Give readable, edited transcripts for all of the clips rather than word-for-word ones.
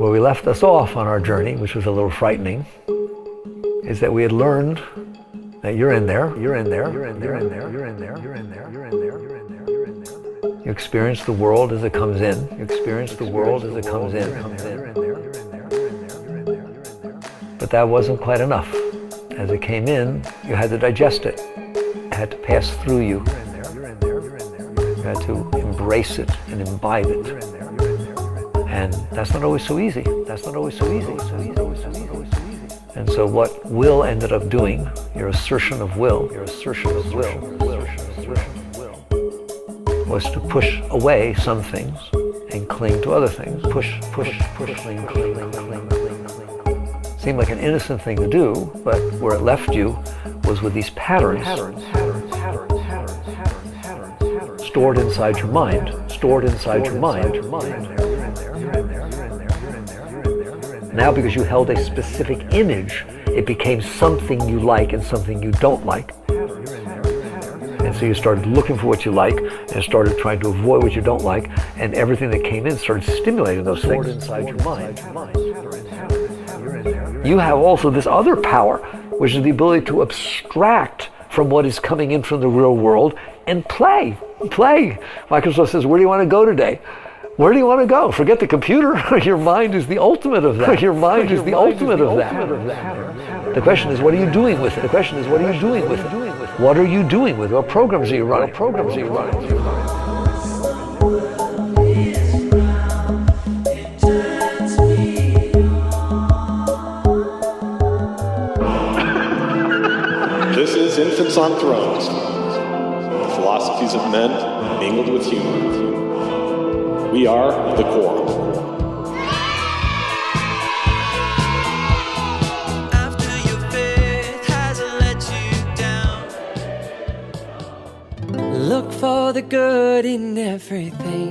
Where we left us off on our journey, which was a little frightening, is that we had learned that you're in there, you're in there, you're in there, you're in there, you're in there, you're in there, you're in there, you're in there, you're in there. You experience the world as it comes in. You experience the world as it comes in. But that wasn't quite enough. As it came in, you had to digest it. It had to pass through you. You had to embrace it and imbibe it. And that's not always so easy. That's not always so easy. And so what Will ended up doing, your assertion of will, was to push away some things and cling to other things. Push, cling. Seemed like an innocent thing to do, but where it left you was with these patterns stored inside your mind. Now, because you held a specific image, it became something you like and something you don't like. And so you started looking for what you like and started trying to avoid what you don't like, and everything that came in started stimulating those things inside your mind. You have also this other power, which is the ability to abstract from what is coming in from the real world and play. Microsoft says, where do you want to go today? Where do you want to go? Forget the computer. Your mind is the ultimate of that. The question is, what are you doing with it? What are you doing with it? What programs are you running? This is Infants on Thrones, the philosophies of men mingled with humor. We are the core. After your faith has let you down, look for the good in everything.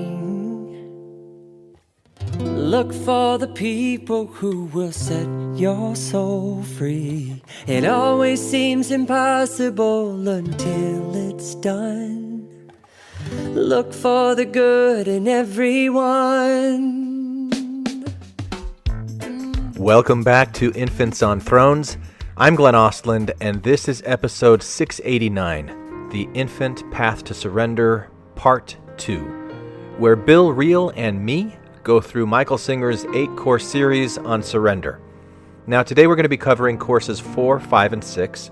Look for the people who will set your soul free. It always seems impossible until it's done. Look for the good in everyone. Welcome back to Infants on Thrones. I'm Glenn Ostland, and this is episode 689, The Infant Path to Surrender, Part 2, where Bill Reel and me go through Michael Singer's 8-course series on surrender. Now, today we're going to be covering courses 4, 5, and 6,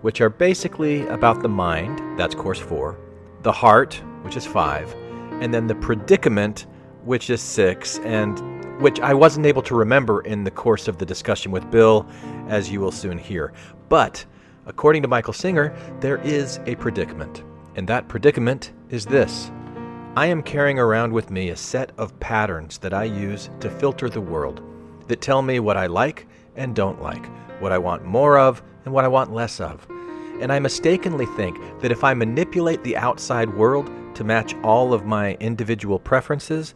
which are basically about the mind, that's course 4, the heart, which is 5, and then the predicament, which is 6, and which I wasn't able to remember in the course of the discussion with Bill, as you will soon hear. But, according to Michael Singer, there is a predicament, and that predicament is this. I am carrying around with me a set of patterns that I use to filter the world, that tell me what I like and don't like, what I want more of and what I want less of. And I mistakenly think that if I manipulate the outside world to match all of my individual preferences,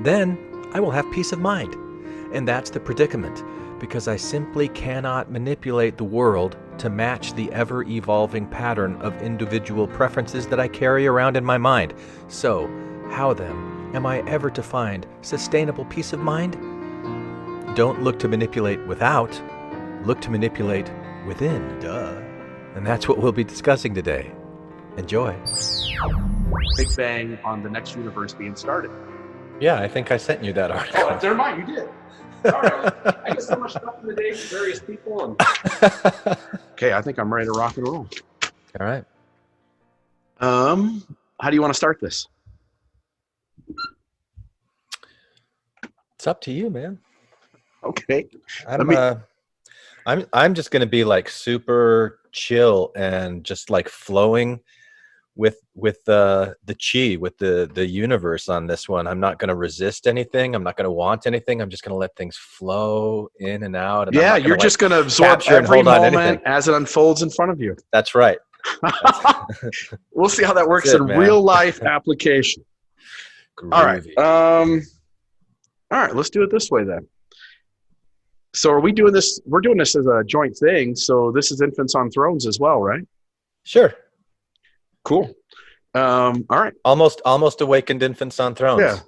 then I will have peace of mind. And that's the predicament, because I simply cannot manipulate the world to match the ever-evolving pattern of individual preferences that I carry around in my mind. So, how then am I ever to find sustainable peace of mind? Don't look to manipulate without, look to manipulate within. Duh. And that's what we'll be discussing today. Enjoy. Big Bang on the next universe being started. Yeah, I think I sent you that article. Oh, never mind, you did. All right. I get so much stuff in the day from various people. And... Okay, I think I'm ready to rock and roll. All right. How do you want to start this? It's up to you, man. Okay. I'm just going to be like super chill and just like flowing with the chi, with the universe on this one. I'm not going to resist anything. I'm not going to want anything. I'm just going to let things flow in and out. And yeah, you're just going to absorb every moment as it unfolds in front of you. That's right. We'll see how that works in real life application. Groovy. All right, let's do it this way then. So are we doing this? We're doing this as a joint thing. So this is Infants on Thrones as well, right? Sure. Cool. All right. Almost awakened infants on thrones. Yeah.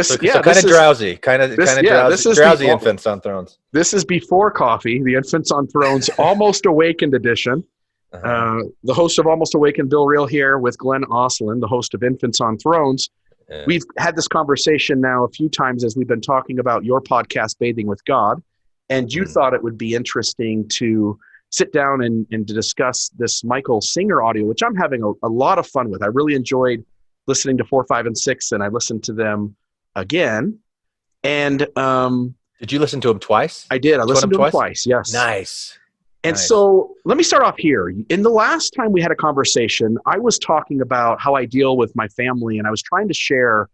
So kind of drowsy, kind of drowsy Infants on Thrones. This is before coffee, the Infants on Thrones Almost Awakened edition. The host of Almost Awakened, Bill Reel, here with Glenn Ostlund, the host of Infants on Thrones. Yeah. We've had this conversation now a few times as we've been talking about your podcast, Bathing with God, and you thought it would be interesting to sit down and to discuss this Michael Singer audio, which I'm having a lot of fun with. I really enjoyed listening to 4, 5, and 6, and I listened to them again. And did you listen to them twice? I did. I listened to them twice. Yes. Nice. And so let me start off here. In the last time we had a conversation, I was talking about how I deal with my family, and I was trying to share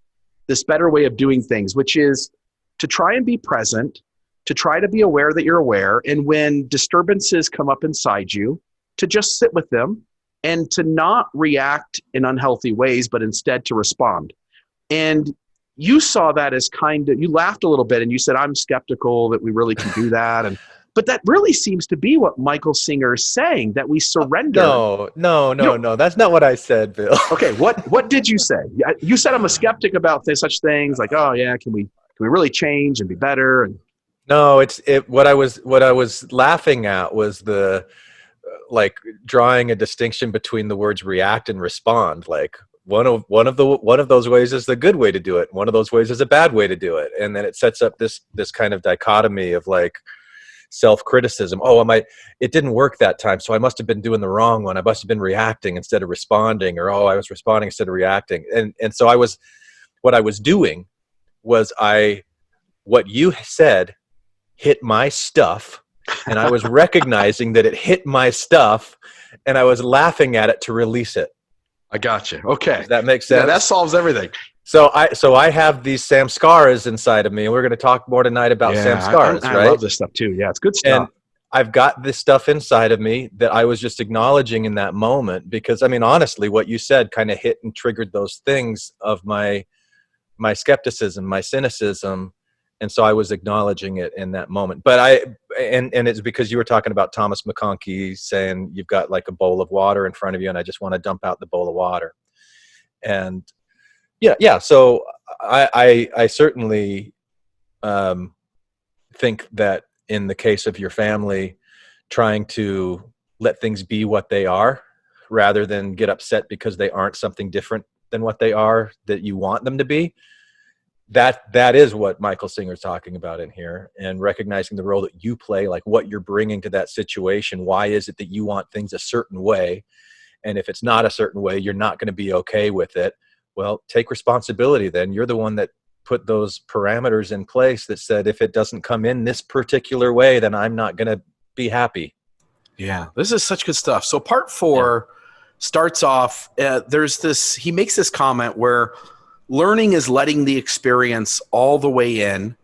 this better way of doing things, which is to try and be present, to try to be aware that you're aware, and when disturbances come up inside you, to just sit with them and to not react in unhealthy ways, but instead to respond. And you saw that as you laughed a little bit and you said, I'm skeptical that we really can do that. But that really seems to be what Michael Singer is saying, that we surrender. No. That's not what I said, Bill. Okay, what did you say? You said I'm a skeptic about such things, like, oh yeah, can we really change and be better? And no, what I was laughing at was the drawing a distinction between the words react and respond. Like one of those ways is the good way to do it. One of those ways is a bad way to do it. And then it sets up this kind of dichotomy of like self-criticism. Oh, it didn't work that time, so I must have been doing the wrong one. I must have been reacting instead of responding, or I was responding instead of reacting. And so what I was doing was what you said hit my stuff, and I was recognizing that it hit my stuff, and I was laughing at it to release it. I got you. Okay. Does that makes sense? Yeah, that solves everything. So I have these samskaras inside of me, and we're going to talk more tonight about samskaras, right? I love this stuff too. Yeah, it's good stuff. And I've got this stuff inside of me that I was just acknowledging in that moment, because, I mean, honestly, what you said kind of hit and triggered those things of my skepticism, my cynicism. And so I was acknowledging it in that moment. But and it's because you were talking about Thomas McConkie saying you've got like a bowl of water in front of you, and I just want to dump out the bowl of water. And yeah. So I certainly think that in the case of your family, trying to let things be what they are rather than get upset because they aren't something different than what they are that you want them to be, that is what Michael Singer's talking about in here, and recognizing the role that you play, like what you're bringing to that situation. Why is it that you want things a certain way? And if it's not a certain way, you're not going to be okay with it. Well, take responsibility then. You're the one that put those parameters in place that said, if it doesn't come in this particular way, then I'm not going to be happy. Yeah, this is such good stuff. So part 4 starts off, he makes this comment where learning is letting the experience all the way in,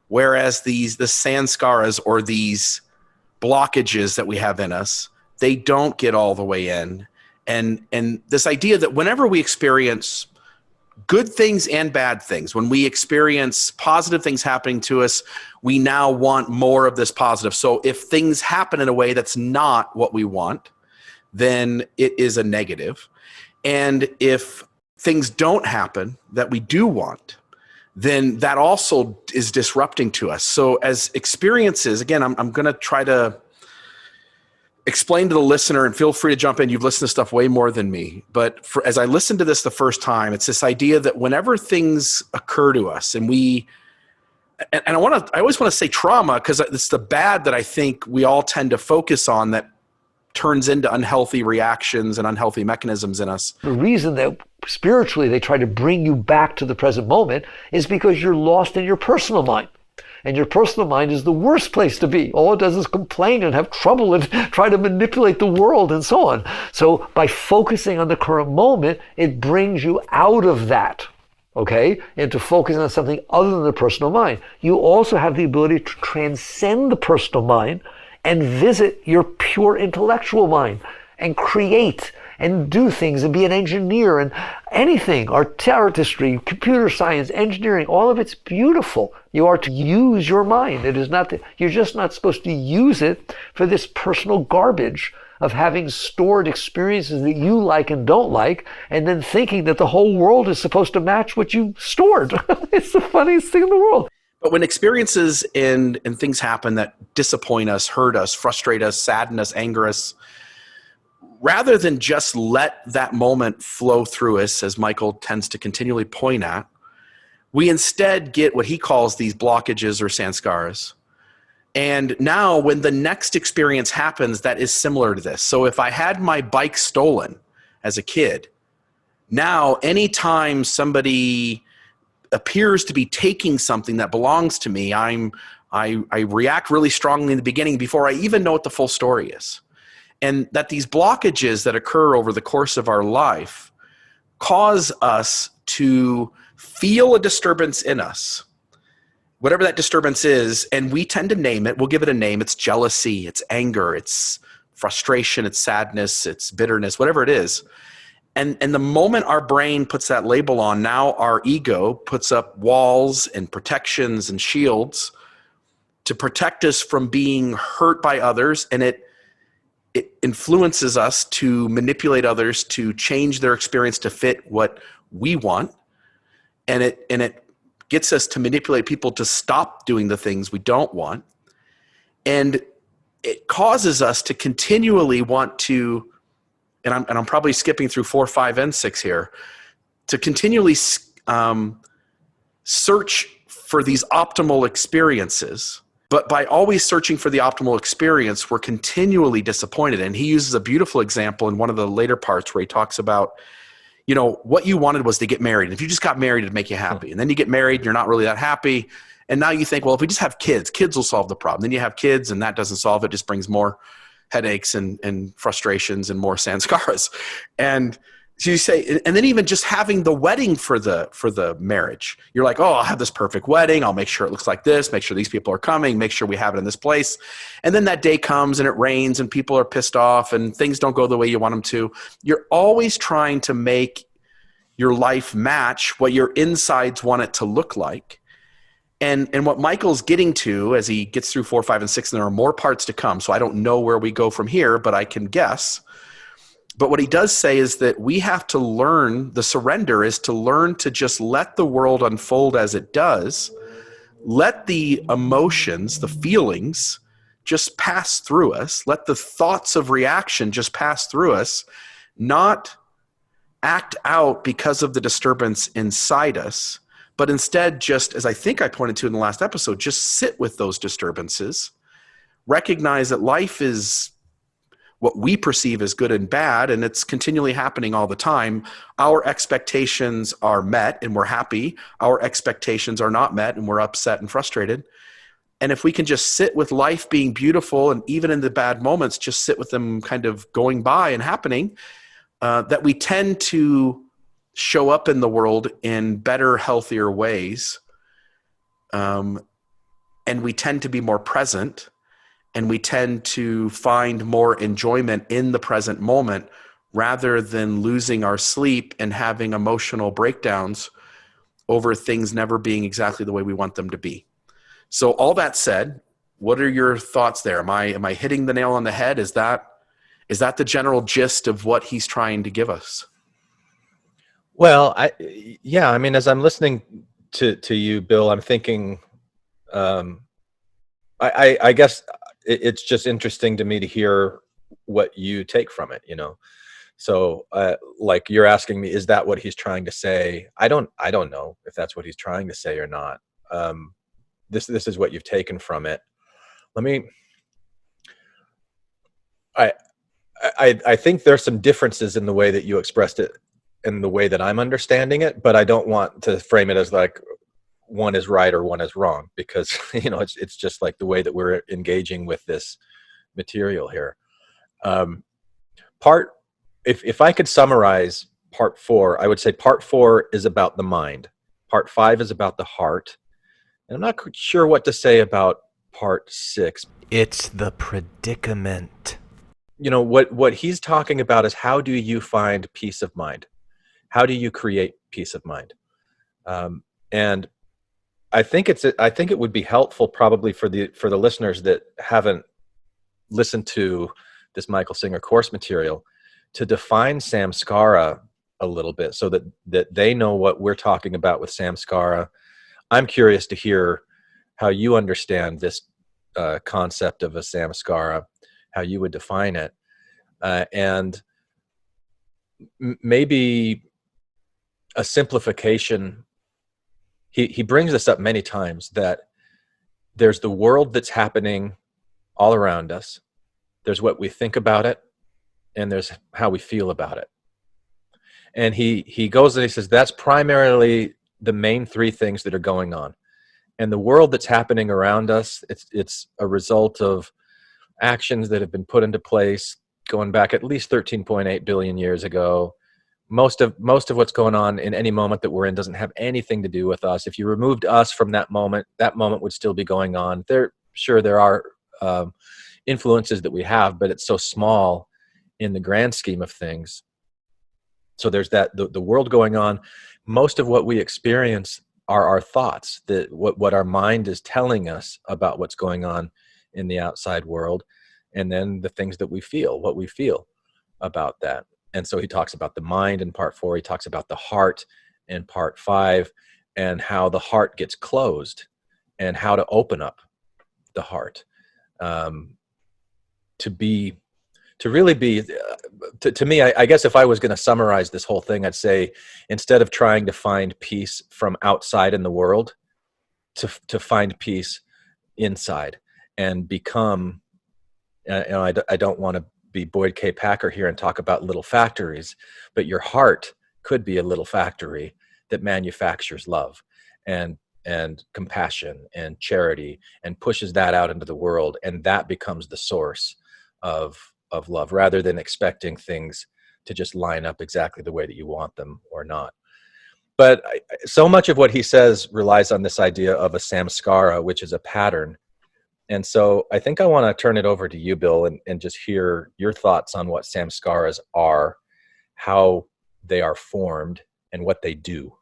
whereas the sanskaras, or these blockages that we have in us, they don't get all the way in. And this idea that whenever we experience good things and bad things, when we experience positive things happening to us, we now want more of this positive. So if things happen in a way that's not what we want, then it is a negative. And if things don't happen that we do want, then that also is disrupting to us. So as experiences, again, I'm going to try to explain to the listener, and feel free to jump in. You've listened to stuff way more than me. But as I listened to this the first time, it's this idea that whenever things occur to us, and I always want to say trauma, because it's the bad that I think we all tend to focus on, that turns into unhealthy reactions and unhealthy mechanisms in us. The reason that spiritually they try to bring you back to the present moment is because you're lost in your personal mind. And your personal mind is the worst place to be. All it does is complain and have trouble and try to manipulate the world and so on. So by focusing on the current moment, it brings you out of that, okay, into focusing on something other than the personal mind. You also have the ability to transcend the personal mind and visit your pure intellectual mind and create and do things and be an engineer and anything, artistry, computer science, engineering, all of it's beautiful. You are to use your mind. It is not that you're just not supposed to use it for this personal garbage of having stored experiences that you like and don't like, and then thinking that the whole world is supposed to match what you stored. It's the funniest thing in the world. But when experiences and things happen that disappoint us, hurt us, frustrate us, sadden us, anger us, rather than just let that moment flow through us, as Michael tends to continually point at, we instead get what he calls these blockages or sanskaras. And now when the next experience happens that is similar to this. So if I had my bike stolen as a kid, now anytime somebody appears to be taking something that belongs to me, I react really strongly in the beginning before I even know what the full story is. And that these blockages that occur over the course of our life cause us to feel a disturbance in us, whatever that disturbance is, and we tend to name it. We'll give it a name. It's jealousy, it's anger, it's frustration, it's sadness, it's bitterness, whatever it is. And the moment our brain puts that label on, now our ego puts up walls and protections and shields to protect us from being hurt by others, and it influences us to manipulate others to change their experience to fit what we want, and it gets us to manipulate people to stop doing the things we don't want, and it causes us to continually want to, and I'm probably skipping through 4, 5, and 6 here, to continually search for these optimal experiences. But by always searching for the optimal experience, we're continually disappointed. And he uses a beautiful example in one of the later parts where he talks about, you know, what you wanted was to get married. And if you just got married, it'd make you happy. And then you get married, you're not really that happy. And now you think, well, if we just have kids, kids will solve the problem. Then you have kids and that doesn't solve it, just brings more headaches and frustrations and more sanskaras. And so you say, and then even just having the wedding for the marriage, you're like, oh, I'll have this perfect wedding. I'll make sure it looks like this, make sure these people are coming, make sure we have it in this place. And then that day comes and it rains and people are pissed off and things don't go the way you want them to. You're always trying to make your life match what your insides want it to look like. And what Michael's getting to as he gets through 4, 5, and 6, and there are more parts to come, so I don't know where we go from here, but I can guess. But what he does say is that we have to learn, the surrender is to learn to just let the world unfold as it does, let the emotions, the feelings, just pass through us, let the thoughts of reaction just pass through us, not act out because of the disturbance inside us, but instead just, as I think I pointed to in the last episode, just sit with those disturbances, recognize that life is what we perceive as good and bad, and it's continually happening all the time. Our expectations are met and we're happy. Our expectations are not met and we're upset and frustrated. And if we can just sit with life being beautiful, and even in the bad moments, just sit with them kind of going by and happening, that we tend to show up in the world in better, healthier ways. And we tend to be more present, and we tend to find more enjoyment in the present moment rather than losing our sleep and having emotional breakdowns over things never being exactly the way we want them to be. So all that said, what are your thoughts there? Am I hitting the nail on the head? Is that the general gist of what he's trying to give us? Well, I mean, as I'm listening to you, Bill, I'm thinking, I guess it's just interesting to me to hear what you take from it, you know? So, like you're asking me, is that what he's trying to say? I don't know if that's what he's trying to say or not. This is what you've taken from it. I think there's some differences in the way that you expressed it and the way that I'm understanding it, but I don't want to frame it as like one is right or one is wrong, because, you know, it's just like the way that we're engaging with this material here. If I could summarize part 4, I would say part 4 is about the mind. Part 5 is about the heart. And I'm not sure what to say about part 6. It's the predicament. what he's talking about is, how do you find peace of mind? How do you create peace of mind? And I think it would be helpful probably for the listeners that haven't listened to this Michael Singer course material to define samskara a little bit, so that they know what we're talking about with samskara. I'm curious to hear how you understand this concept of a samskara, how you would define it, and maybe a simplification. He brings this up many times, that there's the world that's happening all around us. There's what we think about it, and there's how we feel about it. And he goes and he says that's primarily the main three things that are going on. And the world that's happening around us, it's a result of actions that have been put into place going back at least 13.8 billion years ago. Most of what's going on in any moment that we're in doesn't have anything to do with us. If you removed us from that moment would still be going on. There are influences that we have, but it's so small in the grand scheme of things. So there's the world going on. Most of what we experience are our thoughts, that what our mind is telling us about what's going on in the outside world, and then the things that we feel, what we feel about that. And so he talks about the mind in part 4. He talks about the heart in part 5, and how the heart gets closed and how to open up the heart to me, I guess if I was going to summarize this whole thing, I'd say, instead of trying to find peace from outside in the world, to find peace inside and become, I don't want to be Boyd K. Packer here and talk about little factories, but your heart could be a little factory that manufactures love and compassion and charity and pushes that out into the world. And that becomes the source of love, rather than expecting things to just line up exactly the way that you want them or not. But so much of what he says relies on this idea of a samskara, which is a pattern. And so I think I want to turn it over to you, Bill, and just hear your thoughts on what samskaras are, how they are formed, and what they do.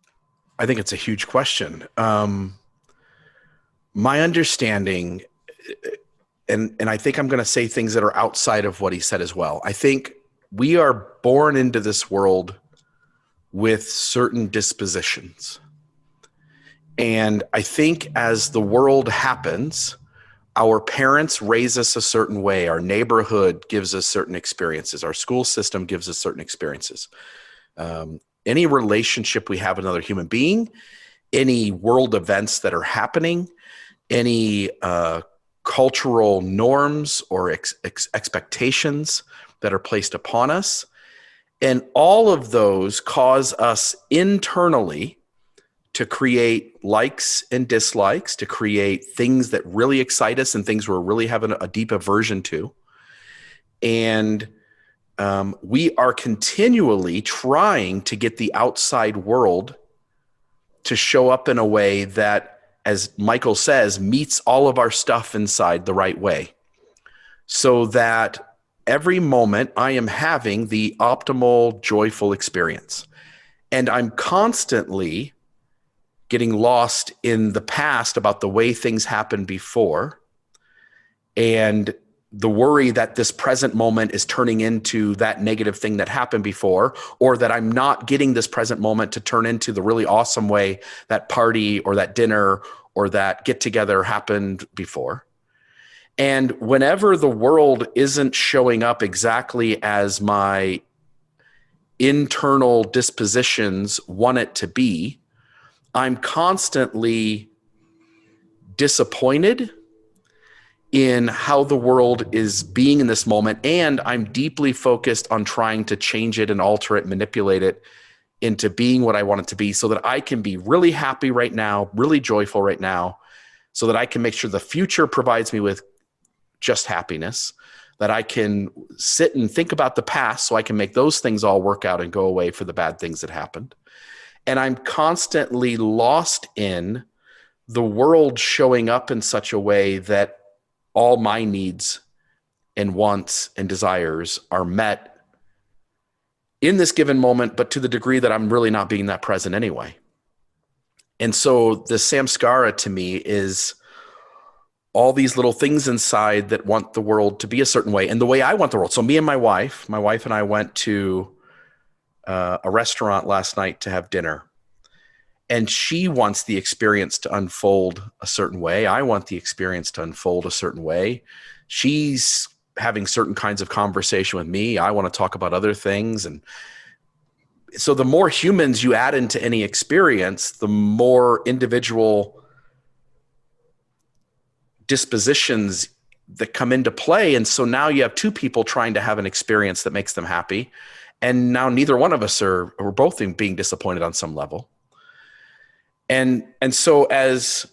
I think it's a huge question. My understanding, and I think I'm going to say things that are outside of what he said as well. I think we are born into this world with certain dispositions. And I think as the world happens, our parents raise us a certain way. Our neighborhood gives us certain experiences. Our school system gives us certain experiences. Any relationship we have with another human being, any world events that are happening, any cultural norms or expectations that are placed upon us. And all of those cause us internally to create likes and dislikes, to create things that really excite us and things we're really having a deep aversion to. And we are continually trying to get the outside world to show up in a way that, as Michael says, meets all of our stuff inside the right way, so that every moment I am having the optimal, joyful experience. And I'm constantly getting lost in the past about the way things happened before, and the worry that this present moment is turning into that negative thing that happened before, or that I'm not getting this present moment to turn into the really awesome way that party or that dinner or that get together happened before. And whenever the world isn't showing up exactly as my internal dispositions want it to be, I'm constantly disappointed in how the world is being in this moment. And I'm deeply focused on trying to change it and alter it, manipulate it into being what I want it to be, so that I can be really happy right now, really joyful right now, so that I can make sure the future provides me with just happiness, that I can sit and think about the past so I can make those things all work out and go away for the bad things that happened. And I'm constantly lost in the world showing up in such a way that all my needs and wants and desires are met in this given moment, but to the degree that I'm really not being that present anyway. And so the samskara to me is all these little things inside that want the world to be a certain way and the way I want the world. So me and my wife and I went to a restaurant last night to have dinner, and she wants the experience to unfold a certain way. I want the experience to unfold a certain way. She's having certain kinds of conversation with me. I want to talk about other things. And so the more humans you add into any experience, the more individual dispositions that come into play. And so now you have two people trying to have an experience that makes them happy. And now neither one of us we're both being disappointed on some level. And so as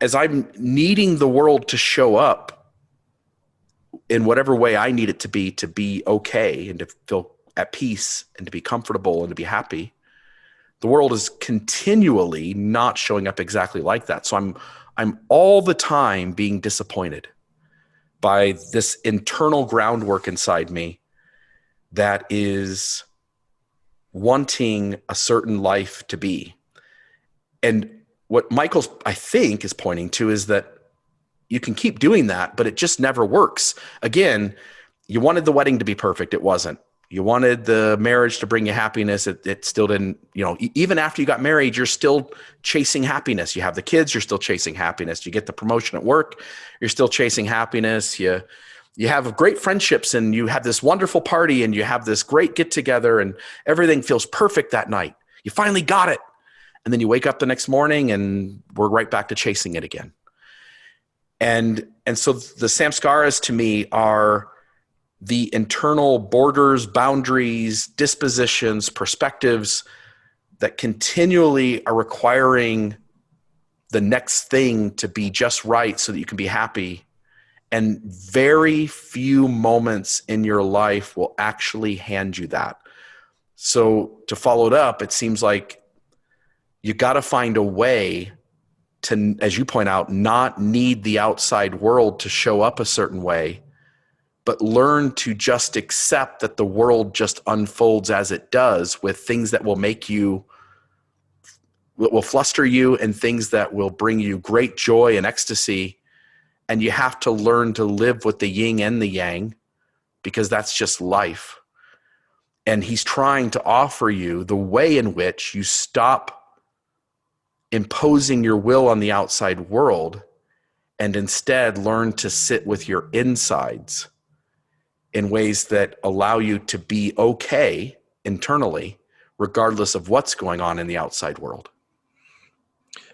I'm needing the world to show up in whatever way I need it to be okay and to feel at peace and to be comfortable and to be happy, the world is continually not showing up exactly like that. So I'm all the time being disappointed by this internal groundwork inside me that is wanting a certain life to be. And what Michael's, I think, is pointing to is that you can keep doing that, but it just never works. Again, you wanted the wedding to be perfect. It wasn't. You wanted the marriage to bring you happiness. It still didn't, even after you got married, you're still chasing happiness. You have the kids, you're still chasing happiness. You get the promotion at work, you're still chasing happiness. You have great friendships and you have this wonderful party and you have this great get together and everything feels perfect that night. You finally got it. And then you wake up the next morning and we're right back to chasing it again. And so the samskaras to me are the internal borders, boundaries, dispositions, perspectives that continually are requiring the next thing to be just right so that you can be happy. And very few moments in your life will actually hand you that. So to follow it up, it seems like you got to find a way to, as you point out, not need the outside world to show up a certain way, but learn to just accept that the world just unfolds as it does, with things that will fluster you and things that will bring you great joy and ecstasy. And you have to learn to live with the yin and the yang, because that's just life. And he's trying to offer you the way in which you stop imposing your will on the outside world and instead learn to sit with your insides in ways that allow you to be okay internally, regardless of what's going on in the outside world.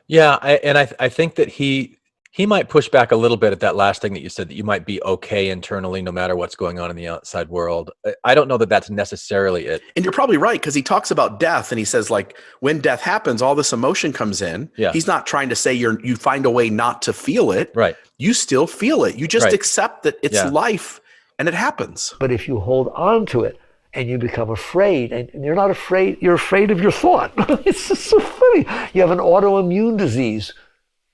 Yeah, I think that he might push back a little bit at that last thing that you said, that you might be okay internally no matter what's going on in the outside world. I don't know that that's necessarily it. And you're probably right, because he talks about death and he says, like, when death happens, all this emotion comes in. Yeah. He's not trying to say you find a way not to feel it. Right. You still feel it. You just Right. accept that it's life and it happens. But if you hold on to it and you become afraid, and you're not afraid, you're afraid of your thought. It's just so funny. You have an autoimmune disease.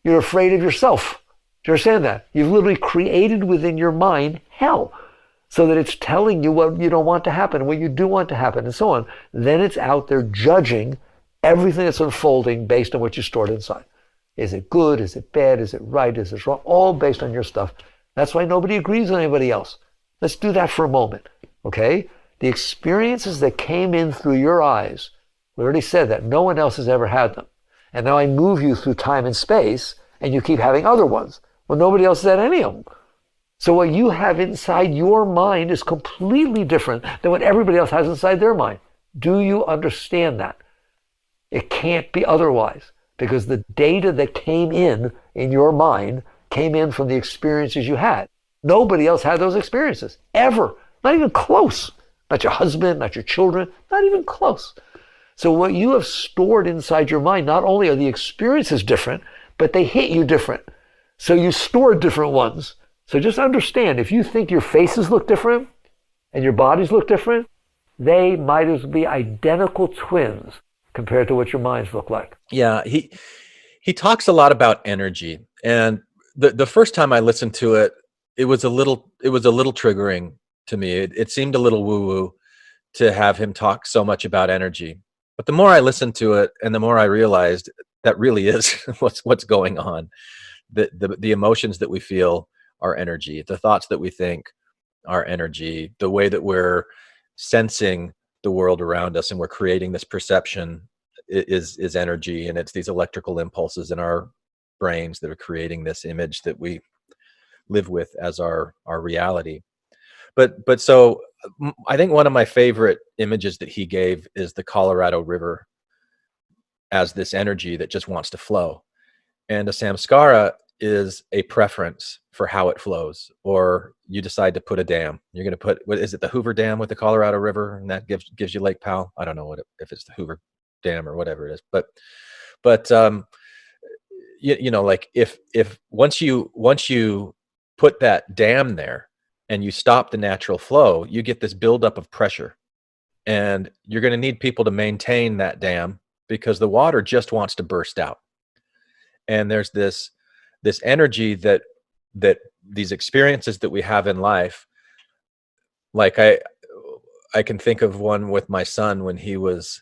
You're afraid of yourself. Do you understand that? You've literally created within your mind hell, so that it's telling you what you don't want to happen, what you do want to happen, and so on. Then it's out there judging everything that's unfolding based on what you stored inside. Is it good? Is it bad? Is it right? Is it wrong? All based on your stuff. That's why nobody agrees with anybody else. Let's do that for a moment, okay? The experiences that came in through your eyes, we already said that. No one else has ever had them. And now I move you through time and space, and you keep having other ones. Well, nobody else has had any of them. So what you have inside your mind is completely different than what everybody else has inside their mind. Do you understand that? It can't be otherwise, because the data that came in your mind came in from the experiences you had. Nobody else had those experiences, ever. Not even close. Not your husband, not your children, not even close. So what you have stored inside your mind, not only are the experiences different, but they hit you different. So you store different ones. So just understand, if you think your faces look different and your bodies look different, they might as well be identical twins compared to what your minds look like. Yeah, he talks a lot about energy. And the first time I listened to it, it was a little triggering to me. It seemed a little woo woo to have him talk so much about energy. But the more I listened to it, and the more I realized that really is what's going on. The emotions that we feel are energy. The thoughts that we think are energy. The way that we're sensing the world around us and we're creating this perception is energy, and it's these electrical impulses in our brains that are creating this image that we live with as our reality. But so I think one of my favorite images that he gave is the Colorado River as this energy that just wants to flow. And a samskara is a preference for how it flows. Or you decide to put a dam. You're going to put, what is it, the Hoover Dam with the Colorado River, and that gives you Lake Powell? I don't know if it's the Hoover Dam or whatever it is. But you know, like if once you put that dam there and you stop the natural flow, you get this buildup of pressure, and you're going to need people to maintain that dam because the water just wants to burst out. And there's this energy that these experiences that we have in life, like I can think of one with my son when he was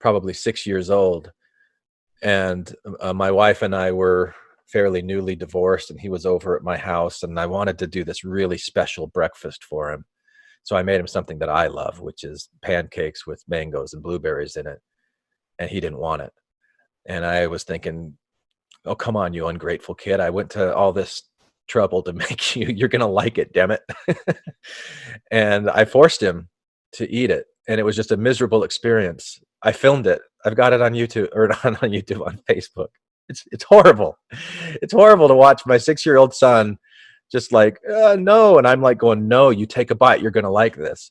probably 6 years old, and my wife and I were fairly newly divorced, and he was over at my house, and I wanted to do this really special breakfast for him. So I made him something that I love, which is pancakes with mangoes and blueberries in it. And he didn't want it. And I was thinking, oh, come on, you ungrateful kid. I went to all this trouble to make you're going to like it, damn it. And I forced him to eat it. And it was just a miserable experience. I filmed it. I've got it on YouTube, or not on YouTube, on Facebook. It's horrible. It's horrible to watch my 6-year-old son just like, no. And I'm like going, no, you take a bite. You're going to like this.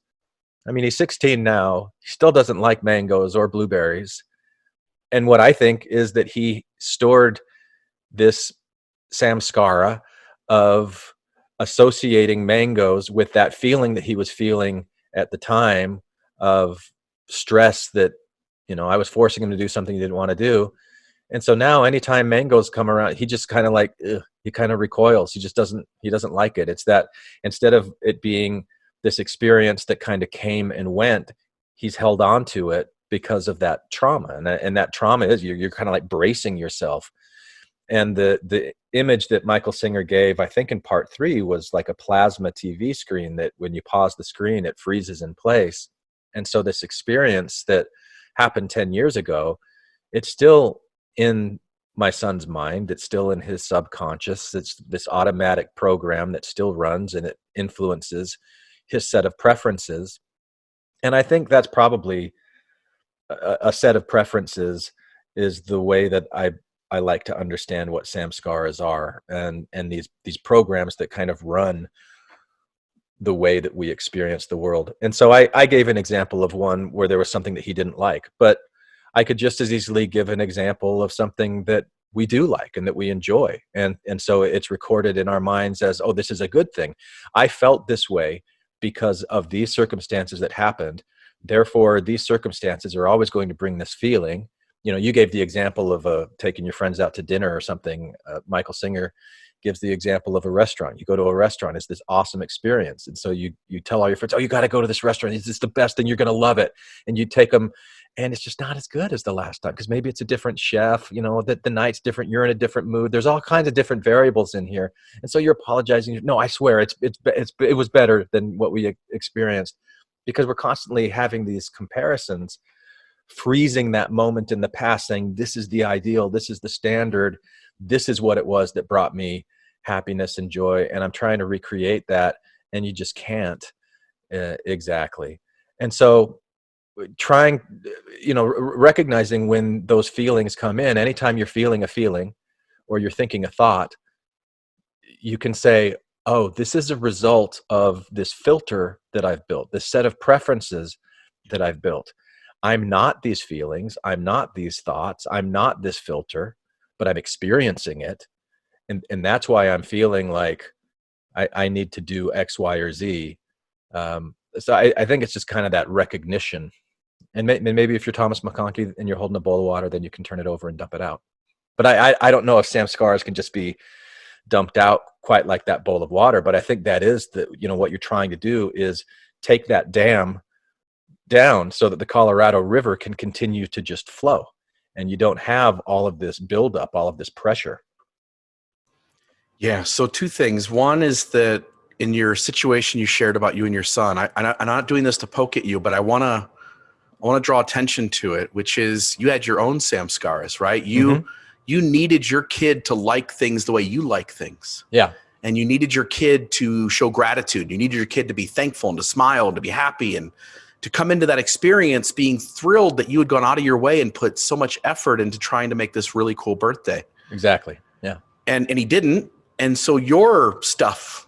I mean, he's 16 now. He still doesn't like mangoes or blueberries. And what I think is that he stored this samskara of associating mangoes with that feeling that he was feeling at the time of stress that, you know, I was forcing him to do something he didn't want to do. And so now anytime mangoes come around, he just kind of like, he kind of recoils. He doesn't like it. It's that instead of it being this experience that kind of came and went, he's held on to it because of that trauma. And that trauma is you're kind of like bracing yourself. And the image that Michael Singer gave, I think in part 3, was like a plasma TV screen that when you pause the screen, it freezes in place. And so this experience that happened 10 years ago, it's still in my son's mind. It's still in his subconscious. It's this automatic program that still runs, and it influences his set of preferences. And I think that's probably a set of preferences is the way that I like to understand what samskaras are, and these programs that kind of run the way that we experience the world. And so I gave an example of one where there was something that he didn't like, but I could just as easily give an example of something that we do like and that we enjoy. And so it's recorded in our minds as, oh, this is a good thing. I felt this way because of these circumstances that happened. Therefore, these circumstances are always going to bring this feeling. You know, you gave the example of taking your friends out to dinner or something. Michael Singer gives the example of a restaurant. You go to a restaurant, it's this awesome experience. And so you tell all your friends, oh, you got to go to this restaurant. It's the best thing. You're going to love it. And you take them, and it's just not as good as the last time because maybe it's a different chef, you know, that the night's different. You're in a different mood. There's all kinds of different variables in here. And so you're apologizing. No, I swear it was better than what we experienced, because we're constantly having these comparisons, freezing that moment in the past, saying, this is the ideal. This is the standard. This is what it was that brought me happiness and joy. And I'm trying to recreate that. And you just can't exactly. And so trying, you know, recognizing when those feelings come in, anytime you're feeling a feeling or you're thinking a thought, you can say, oh, this is a result of this filter that I've built, this set of preferences that I've built. I'm not these feelings. I'm not these thoughts. I'm not this filter, but I'm experiencing it. And that's why I'm feeling like I need to do X, Y, or Z. So I think it's just kind of that recognition. And maybe if you're Thomas McConkie and you're holding a bowl of water, then you can turn it over and dump it out. But I don't know if samskaras can just be dumped out quite like that bowl of water. But I think that is what you're trying to do is take that dam down so that the Colorado River can continue to just flow, and you don't have all of this buildup, all of this pressure. Yeah. So two things. One is that in your situation you shared about you and your son, I'm not doing this to poke at you, but I want to draw attention to it, which is you had your own samskaras, right? You needed your kid to like things the way you like things. Yeah. And you needed your kid to show gratitude. You needed your kid to be thankful and to smile and to be happy and to come into that experience being thrilled that you had gone out of your way and put so much effort into trying to make this really cool birthday. Exactly. Yeah. And he didn't. And so your stuff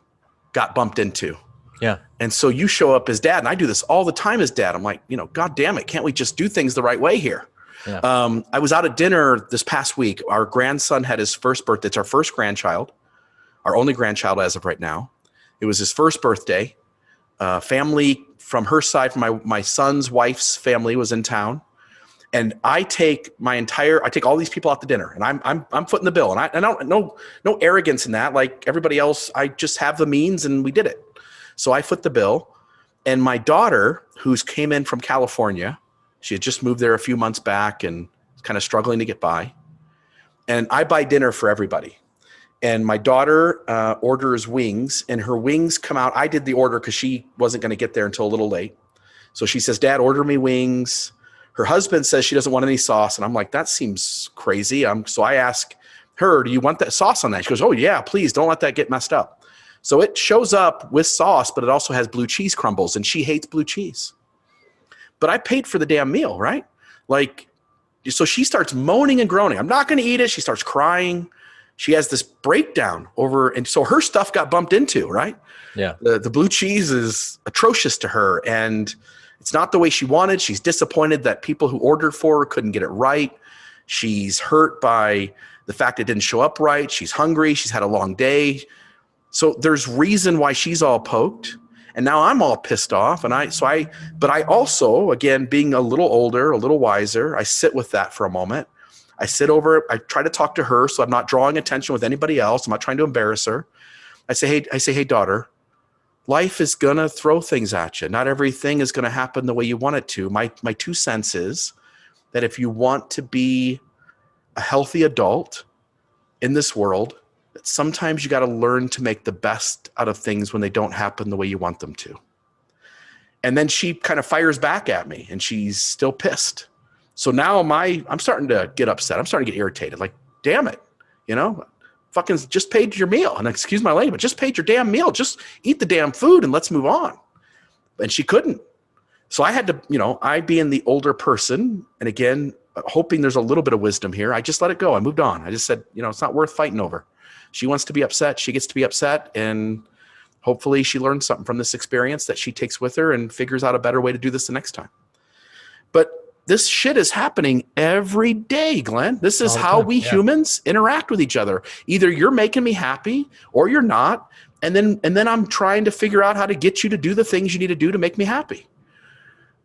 got bumped into. Yeah. And so you show up as dad, and I do this all the time as dad. I'm like, God damn it, can't we just do things the right way here? Yeah. I was out at dinner this past week. Our grandson had his first birthday. It's our first grandchild, our only grandchild as of right now. It was his first birthday. Family from her side, from my son's wife's family was in town. And I take all these people out to dinner, and I'm footing the bill, and I don't no arrogance in that. Like everybody else, I just have the means, and we did it. So I foot the bill, and my daughter, who's came in from California, she had just moved there a few months back and kind of struggling to get by, and I buy dinner for everybody. And my daughter orders wings, and her wings come out. I did the order because she wasn't going to get there until a little late. So she says, "Dad, order me wings." Her husband says she doesn't want any sauce. And I'm like, that seems crazy. So I ask her, do you want that sauce on that? She goes, oh yeah, please don't let that get messed up. So it shows up with sauce, but it also has blue cheese crumbles, and she hates blue cheese. But I paid for the damn meal, right? Like, so she starts moaning and groaning. I'm not going to eat it. She starts crying. She has this breakdown over, and so her stuff got bumped into, right? Yeah. The blue cheese is atrocious to her, and it's not the way she wanted. She's disappointed that people who ordered for her couldn't get it right. She's hurt by the fact it didn't show up right. She's hungry. She's had a long day. So there's reason why she's all poked. And now I'm all pissed off. But I also, again, being a little older, a little wiser, I sit with that for a moment. I sit over, I try to talk to her so I'm not drawing attention with anybody else. I'm not trying to embarrass her. I say, hey, daughter, life is going to throw things at you. Not everything is going to happen the way you want it to. My 2 cents is that if you want to be a healthy adult in this world, that sometimes you got to learn to make the best out of things when they don't happen the way you want them to. And then she kind of fires back at me, and she's still pissed. So now I'm starting to get upset. I'm starting to get irritated. Like, damn it, fucking just paid your meal. And excuse my language, but just paid your damn meal. Just eat the damn food and let's move on. And she couldn't. So I had to, I being the older person, and again, hoping there's a little bit of wisdom here, I just let it go. I moved on. I just said, it's not worth fighting over. She wants to be upset. She gets to be upset. And hopefully she learns something from this experience that she takes with her and figures out a better way to do this the next time. But this shit is happening every day, Glenn. This is how we humans interact with each other. Either you're making me happy or you're not. And then I'm trying to figure out how to get you to do the things you need to do to make me happy.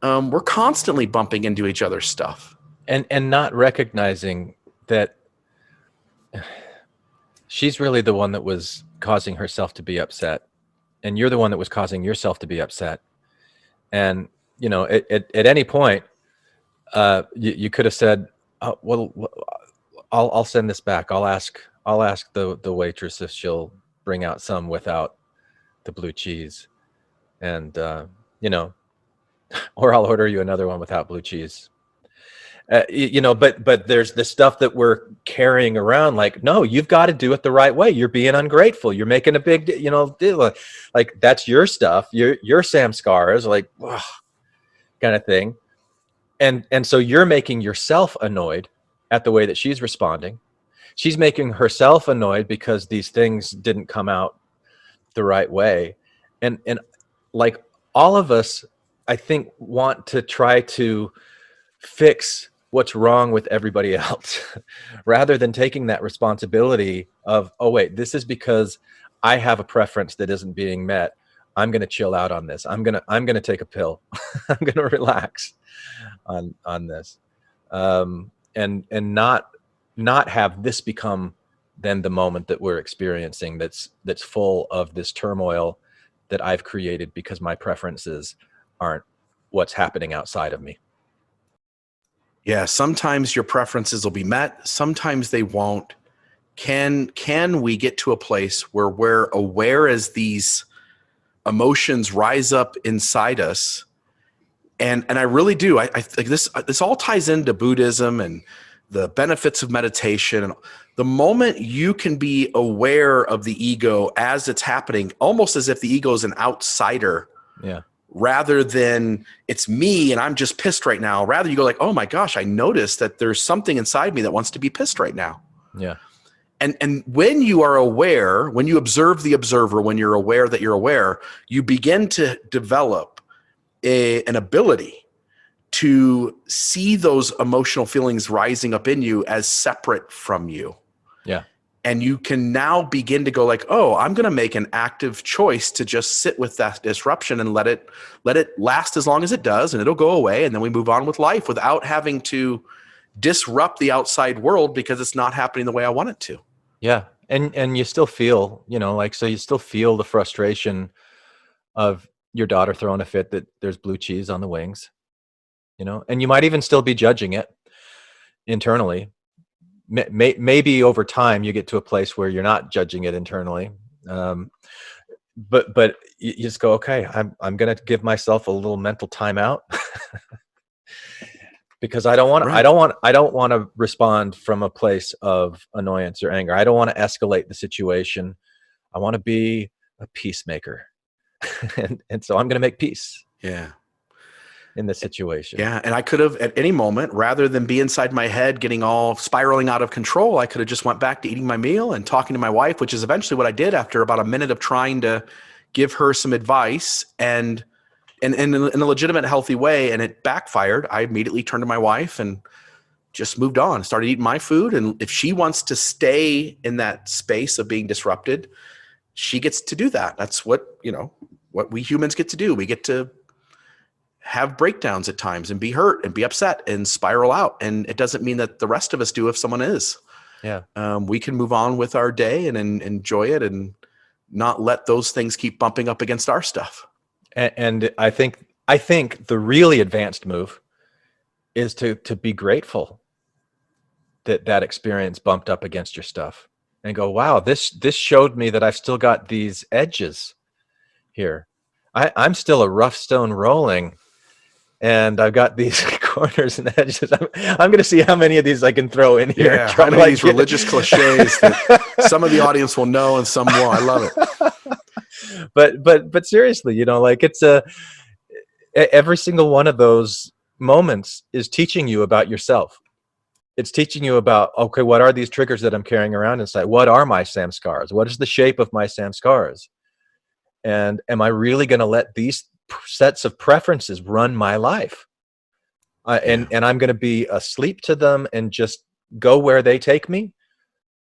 We're constantly bumping into each other's stuff. And not recognizing that she's really the one that was causing herself to be upset. And you're the one that was causing yourself to be upset. And, at any point, you could have said, oh, well, I'll send this back. I'll ask the waitress if she'll bring out some without the blue cheese, and or I'll order you another one without blue cheese. But there's this stuff that we're carrying around. Like, no, you've got to do it the right way. You're being ungrateful. You're making a big, deal. Like that's your stuff. Your samskaras, like, ugh, kind of thing. And so you're making yourself annoyed at the way that she's responding. She's making herself annoyed because these things didn't come out the right way. And like all of us, I think, want to try to fix what's wrong with everybody else rather than taking that responsibility of, oh, wait, this is because I have a preference that isn't being met. I'm going to chill out on this. I'm going to take a pill. I'm going to relax on this. And not have this become than the moment that we're experiencing that's full of this turmoil that I've created because my preferences aren't what's happening outside of me. Yeah, sometimes your preferences will be met, sometimes they won't. Can we get to a place where we're aware as these emotions rise up inside us? And I really do. I like this all ties into Buddhism and the benefits of meditation. And the moment you can be aware of the ego as it's happening, almost as if the ego is an outsider, Yeah. rather than it's me and I'm just pissed right now. Rather, you go like, oh my gosh, I noticed that there's something inside me that wants to be pissed right now. Yeah. And when you are aware, when you observe the observer, when you're aware that you're aware, you begin to develop an ability to see those emotional feelings rising up in you as separate from you. Yeah. And you can now begin to go like, oh, I'm going to make an active choice to just sit with that disruption and let it last as long as it does, and it'll go away. And then we move on with life without having to disrupt the outside world because it's not happening the way I want it to. Yeah. And you still feel, so you still feel the frustration of your daughter throwing a fit that there's blue cheese on the wings, and you might even still be judging it internally. Maybe over time you get to a place where you're not judging it internally. But you just go, okay, I'm going to give myself a little mental timeout because I don't want to respond from a place of annoyance or anger. I don't want to escalate the situation. I want to be a peacemaker. and so I'm going to make peace. Yeah. In the situation. Yeah. And I could have at any moment, rather than be inside my head, getting all spiraling out of control, I could have just went back to eating my meal and talking to my wife, which is eventually what I did after about a minute of trying to give her some advice and in a legitimate, healthy way. And it backfired. I immediately turned to my wife and just moved on, started eating my food. And if she wants to stay in that space of being disrupted, she gets to do that. That's what we humans get to do. We get to have breakdowns at times and be hurt and be upset and spiral out. And it doesn't mean that the rest of us do if someone is. Yeah. We can move on with our day and enjoy it and not let those things keep bumping up against our stuff. And I think the really advanced move is to be grateful that experience bumped up against your stuff and go, wow, this showed me that I've still got these edges here. I'm still a rough stone rolling, and I've got these corners and edges. I'm going to see how many of these I can throw in here. Yeah, how many of these religious cliches that some of the audience will know and some won't. I love it. But seriously, it's every single one of those moments is teaching you about yourself. It's teaching you about, okay, what are these triggers that I'm carrying around inside? What are my samskars? What is the shape of my samskars? And am I really going to let these sets of preferences run my life? And I'm going to be asleep to them and just go where they take me?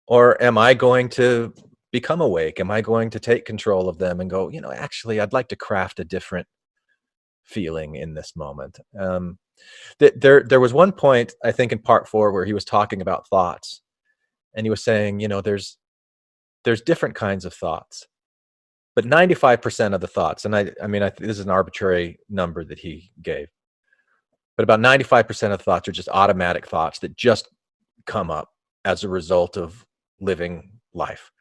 Or am I going to become awake? Am I going to take control of them and go, actually, I'd like to craft a different feeling in this moment? There was one point, I think in part 4, where he was talking about thoughts, and he was saying, there's different kinds of thoughts, but 95% of the thoughts, and I mean, this is an arbitrary number that he gave, but about 95% of the thoughts are just automatic thoughts that just come up as a result of living life.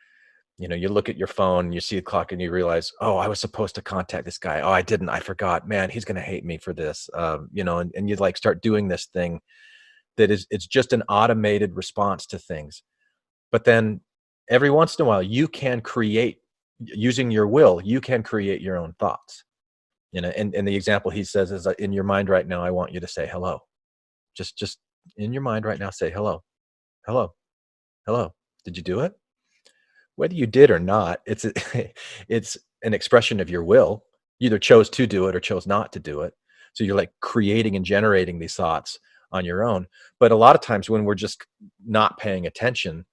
You look at your phone, you see the clock, and you realize, oh, I was supposed to contact this guy. Oh, I didn't. I forgot. Man, he's going to hate me for this. And you start doing this thing that it's just an automated response to things. But then every once in a while, you can create, using your will, you can create your own thoughts. And the example he says is, in your mind right now, I want you to say hello. Just in your mind right now, say hello, hello, hello. Did you do it? Whether you did or not, it's an expression of your will. You either chose to do it or chose not to do it. So you're like creating and generating these thoughts on your own. But a lot of times when we're just not paying attention,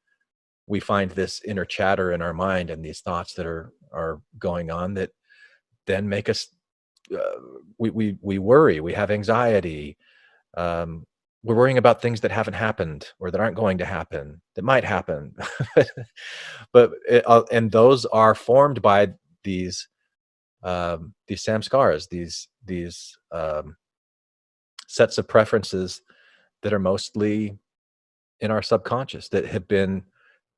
we find this inner chatter in our mind and these thoughts that are going on that then make us we worry, we have anxiety, we're worrying about things that haven't happened or that aren't going to happen, that might happen. And those are formed by these samskaras, these sets of preferences that are mostly in our subconscious, that have been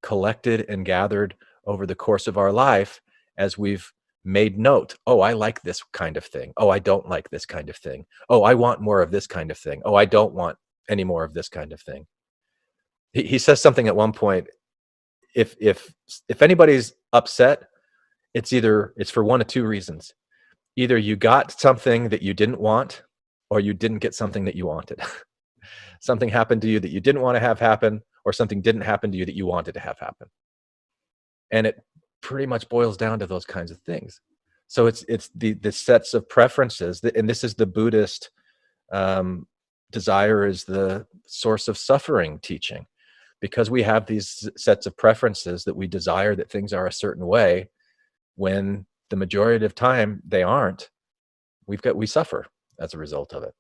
collected and gathered over the course of our life as we've made note. Oh, I like this kind of thing. Oh, I don't like this kind of thing. Oh, I want more of this kind of thing. Oh, I don't want any more of this kind of thing. He says something at one point. If anybody's upset, it's for one of two reasons. Either you got something that you didn't want, or you didn't get something that you wanted. Something happened to you that you didn't want to have happen, or something didn't happen to you that you wanted to have happen. And it pretty much boils down to those kinds of things. So it's the sets of preferences, and this is the Buddhist desire is the source of suffering teaching, because we have these sets of preferences that we desire that things are a certain way, when the majority of time they aren't. We suffer as a result of it.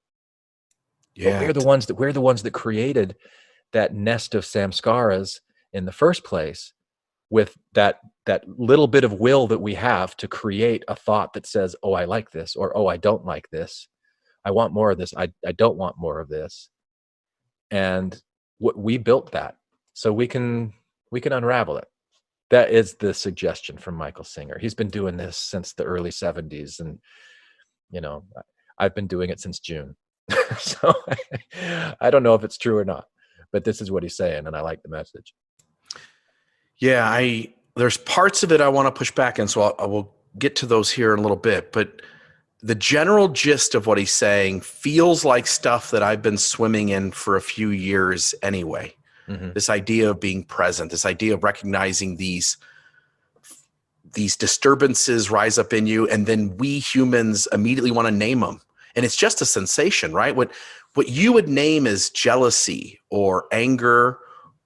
Yeah. But we're the ones that created that nest of samskaras in the first place, with that little bit of will that we have to create a thought that says, oh, I like this, or oh, I don't like this. I want more of this. I don't want more of this. And we built that, so we can unravel it. That is the suggestion from Michael Singer. He's been doing this since the early 70s, and I've been doing it since June. So I don't know if it's true or not, but this is what he's saying, and I like the message. Yeah, there's parts of it I want to push back in, so I will get to those here in a little bit. But the general gist of what he's saying feels like stuff that I've been swimming in for a few years anyway. Mm-hmm. This idea of being present, this idea of recognizing these disturbances rise up in you, and then we humans immediately want to name them. And it's just a sensation, right? What you would name as jealousy or anger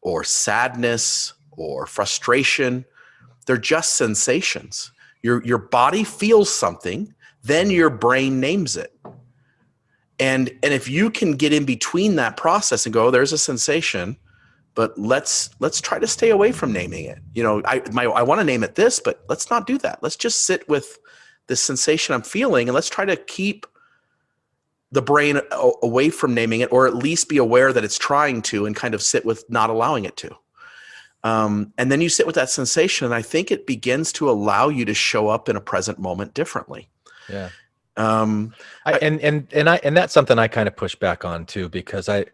or sadness or frustration, they're just sensations. Your body feels something, then your brain names it. And if you can get in between that process and go, oh, there's a sensation, but let's try to stay away from naming it. I want to name it this, but let's not do that. Let's just sit with this sensation I'm feeling, and let's try to keep the brain away from naming it, or at least be aware that it's trying to, and kind of sit with not allowing it to. And then you sit with that sensation, and I think it begins to allow you to show up in a present moment differently. Yeah. And that's something I kind of push back on too, because I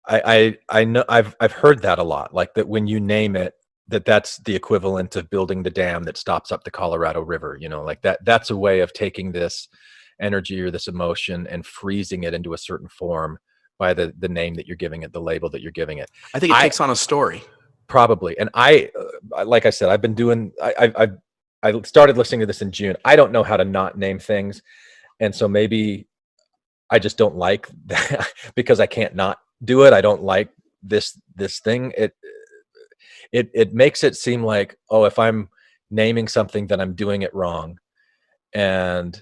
know I've heard that a lot, like that when you name it, that's the equivalent of building the dam that stops up the Colorado River, like that's a way of taking this energy or this emotion and freezing it into a certain form by the name that you're giving it, the label that you're giving it. I think it takes on a story. Probably. And like I said, I've been doing, I started listening to this in June. I don't know how to not name things. And so maybe I just don't like that because I can't not do it. I don't like this thing. It makes it seem like, oh, if I'm naming something, then I'm doing it wrong. And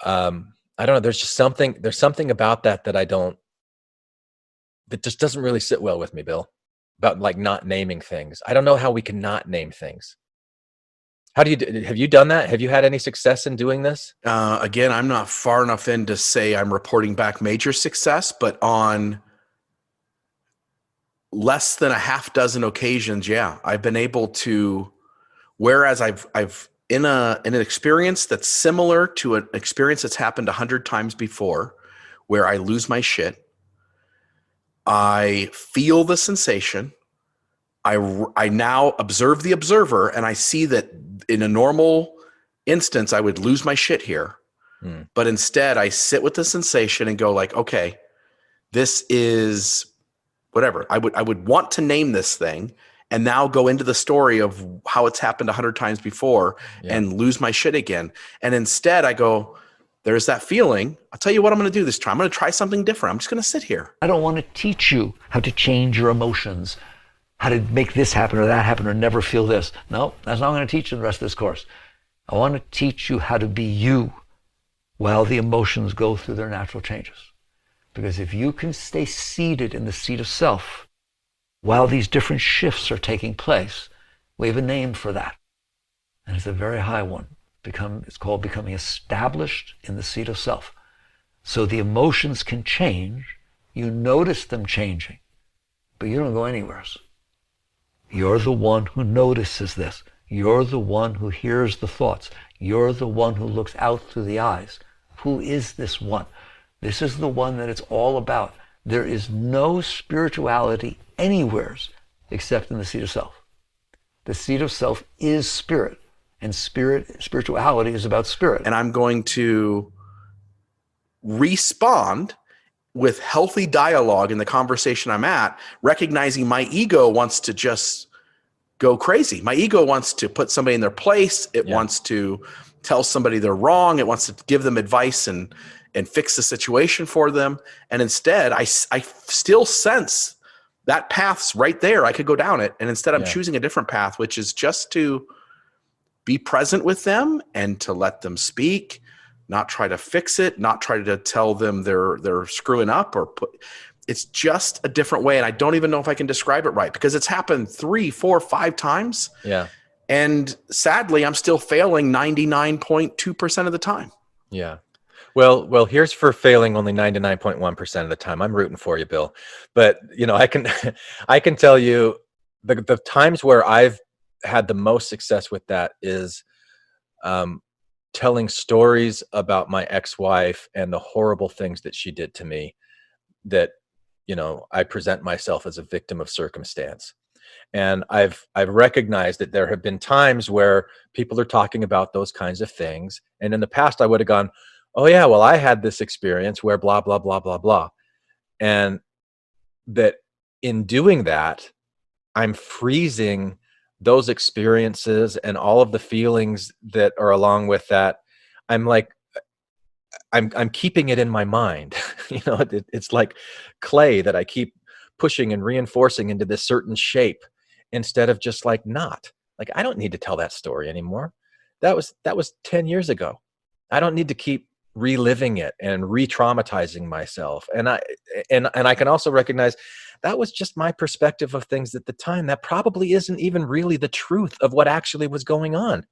I don't know. There's something about that that just doesn't really sit well with me, Bill, about like not naming things. I don't know how we can not name things. Have you done that? Have you had any success in doing this? Again, I'm not far enough in to say I'm reporting back major success, but on less than a half dozen occasions, yeah, I've been able to, whereas I've in an experience that's similar to an experience that's happened 100 times before, where I lose my shit, I feel the sensation. I now observe the observer, and I see that in a normal instance, I would lose my shit here. But instead, I sit with the sensation and go like, okay, this is whatever. I would want to name this thing, and now go into the story of how it's happened 100 times before and lose my shit again. And instead, I go, there's that feeling. I'll tell you what I'm going to do this time. I'm going to try something different. I'm just going to sit here. I don't want to teach you how to change your emotions, how to make this happen or that happen or never feel this. No, that's not what I'm going to teach you in the rest of this course. I want to teach you how to be you while the emotions go through their natural changes. Because if you can stay seated in the seat of self while these different shifts are taking place, we have a name for that. And it's a very high one. It's called becoming established in the seat of self. So the emotions can change. You notice them changing, but you don't go anywhere. You're the one who notices this. You're the one who hears the thoughts. You're the one who looks out through the eyes. Who is this one? This is the one that it's all about. There is no spirituality anywhere except in the seat of self. The seat of self is spirit, and spirituality is about spirit. And I'm going to respond with healthy dialogue in the conversation I'm at, recognizing my ego wants to just go crazy. My ego wants to put somebody in their place. It wants to tell somebody they're wrong. It wants to give them advice and fix the situation for them. And instead, I still sense that path's right there. I could go down it. And instead, I'm choosing a different path, which is just to be present with them and to let them speak, not try to fix it, not try to tell them they're screwing up it's just a different way. And I don't even know if I can describe it right because it's happened 3, 4, 5 times. Yeah. And sadly, I'm still failing 99.2% of the time. Yeah. Well, here's for failing only 99.1% of the time. I'm rooting for you, Bill. But, I can tell you the times where I've had the most success with that is telling stories about my ex-wife and the horrible things that she did to me that, I present myself as a victim of circumstance. And I've recognized that there have been times where people are talking about those kinds of things. And in the past, I would have gone, oh yeah, well, I had this experience where blah, blah, blah, blah, blah. And that in doing that, I'm freezing those experiences and all of the feelings that are along with that. I'm like, I'm keeping it in my mind. It's like clay that I keep pushing and reinforcing into this certain shape instead of just like not. Like, I don't need to tell that story anymore. That was 10 years ago. I don't need to keep reliving it and re-traumatizing myself. And I can also recognize that was just my perspective of things at the time. That probably isn't even really the truth of what actually was going on.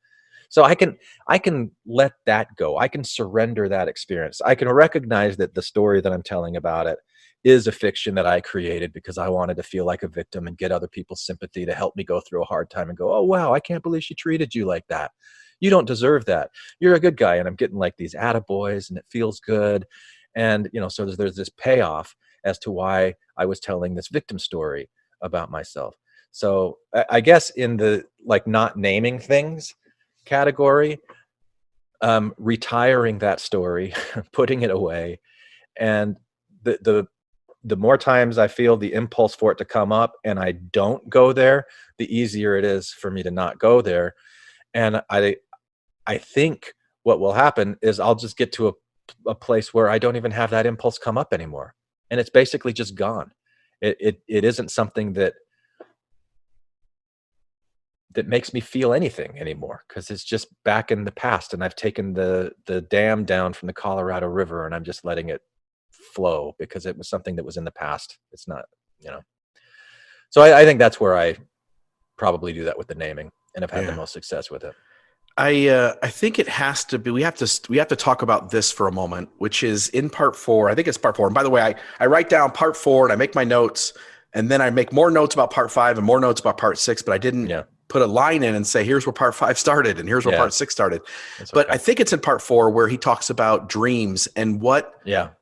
So I can let that go. I can surrender that experience. I can recognize that the story that I'm telling about it is a fiction that I created because I wanted to feel like a victim and get other people's sympathy to help me go through a hard time and go, oh, wow, I can't believe she treated you like that. You don't deserve that. You're a good guy. And I'm getting like these attaboys and it feels good. And, so there's this payoff as to why I was telling this victim story about myself. So I guess in the like not naming things category, retiring that story, putting it away. And the more times I feel the impulse for it to come up and I don't go there, the easier it is for me to not go there. And I think what will happen is I'll just get to a place where I don't even have that impulse come up anymore. And it's basically just gone. It isn't something that makes me feel anything anymore because it's just back in the past. And I've taken the dam down from the Colorado River and I'm just letting it flow because it was something that was in the past. It's not, So I think that's where I probably do that with the naming and have had the most success with it. I think it has to be. We have to talk about this for a moment, which is in part 4. I think it's part 4. And by the way, I write down part 4 and I make my notes, and then I make more notes about part 5 and more notes about part 6. But I didn't put a line in and say, here's where part 5 started and here's where part 6 started. But I think it's in part 4 where he talks about dreams and what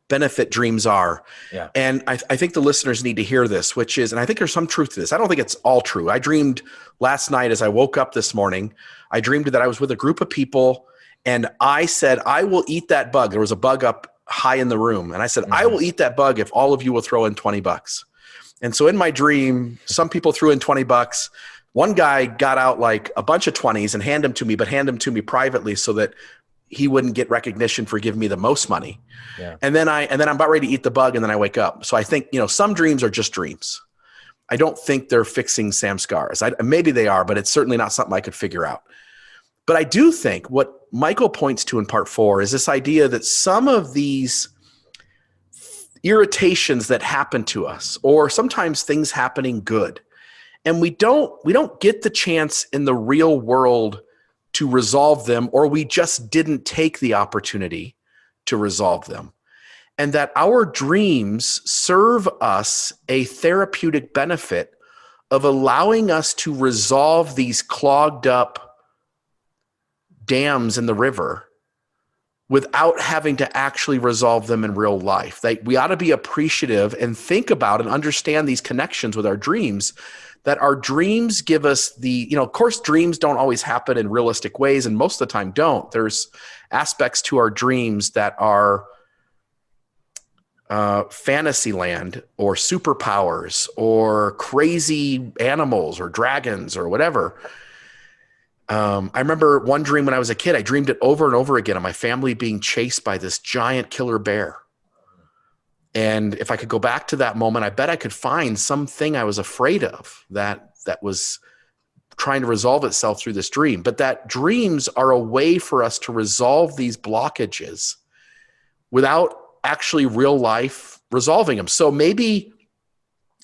benefit dreams are. Yeah. And I think the listeners need to hear this, which is, and I think there's some truth to this. I don't think it's all true. I dreamed last night as I woke up this morning, I dreamed that I was with a group of people and I said, I will eat that bug. There was a bug up high in the room. And I said, I will eat that bug if all of you will throw in $20. And so in my dream, some people threw in $20. One guy got out like a bunch of 20s and hand them to me, but hand them to me privately so that he wouldn't get recognition for giving me the most money. Yeah. And then I'm about ready to eat the bug and then I wake up. So I think, some dreams are just dreams. I don't think they're fixing samskars. Maybe they are, but it's certainly not something I could figure out. But I do think what Michael points to in part 4 is this idea that some of these irritations that happen to us, or sometimes things happening good. And we don't get the chance in the real world to resolve them, or we just didn't take the opportunity to resolve them. And that our dreams serve us a therapeutic benefit of allowing us to resolve these clogged up dams in the river without having to actually resolve them in real life. We ought to be appreciative and think about and understand these connections with our dreams, that our dreams give us of course, dreams don't always happen in realistic ways, and most of the time don't. There's aspects to our dreams that are fantasy land or superpowers or crazy animals or dragons or whatever. I remember one dream when I was a kid, I dreamed it over and over again of my family being chased by this giant killer bear. And if I could go back to that moment, I bet I could find something I was afraid of that was trying to resolve itself through this dream. But that dreams are a way for us to resolve these blockages without actually real life resolving them. So maybe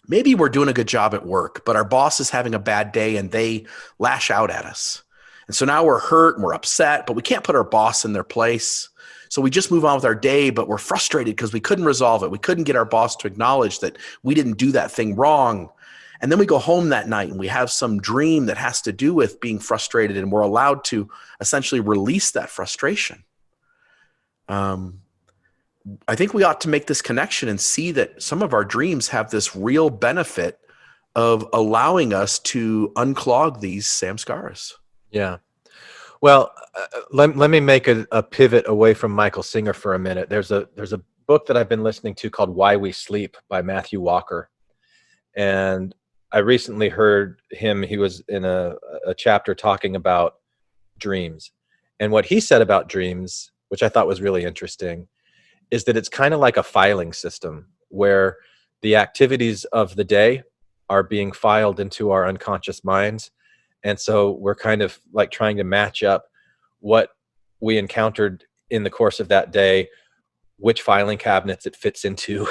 we're doing a good job at work, but our boss is having a bad day and they lash out at us. And so now we're hurt and we're upset, but we can't put our boss in their place. So we just move on with our day, but we're frustrated because we couldn't resolve it. We couldn't get our boss to acknowledge that we didn't do that thing wrong. And then we go home that night and we have some dream that has to do with being frustrated, and we're allowed to essentially release that frustration. I think we ought to make this connection and see that some of our dreams have this real benefit of allowing us to unclog these samskaras. Yeah. Well, let me make a pivot away from Michael Singer for a minute. There's a book that I've been listening to called Why We Sleep by Matthew Walker. And I recently heard him, he was in a chapter talking about dreams. And what he said about dreams, which I thought was really interesting, is that it's kind of like a filing system where the activities of the day are being filed into our unconscious minds. And so we're kind of like trying to match up what we encountered in the course of that day, which filing cabinets it fits into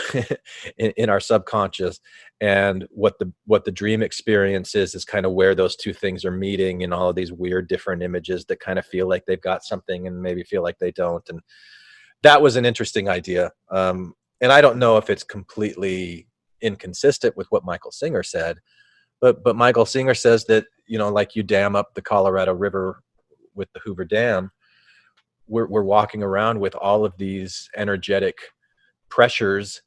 in our subconscious, and what the dream experience is kind of where those two things are meeting in all of these weird different images that kind of feel like they've got something and maybe feel like they don't. And that was an interesting idea. And I don't know if it's completely inconsistent with what Michael Singer said, but Michael Singer says that, like you dam up the Colorado River with the Hoover Dam, we're walking around with all of these energetic pressures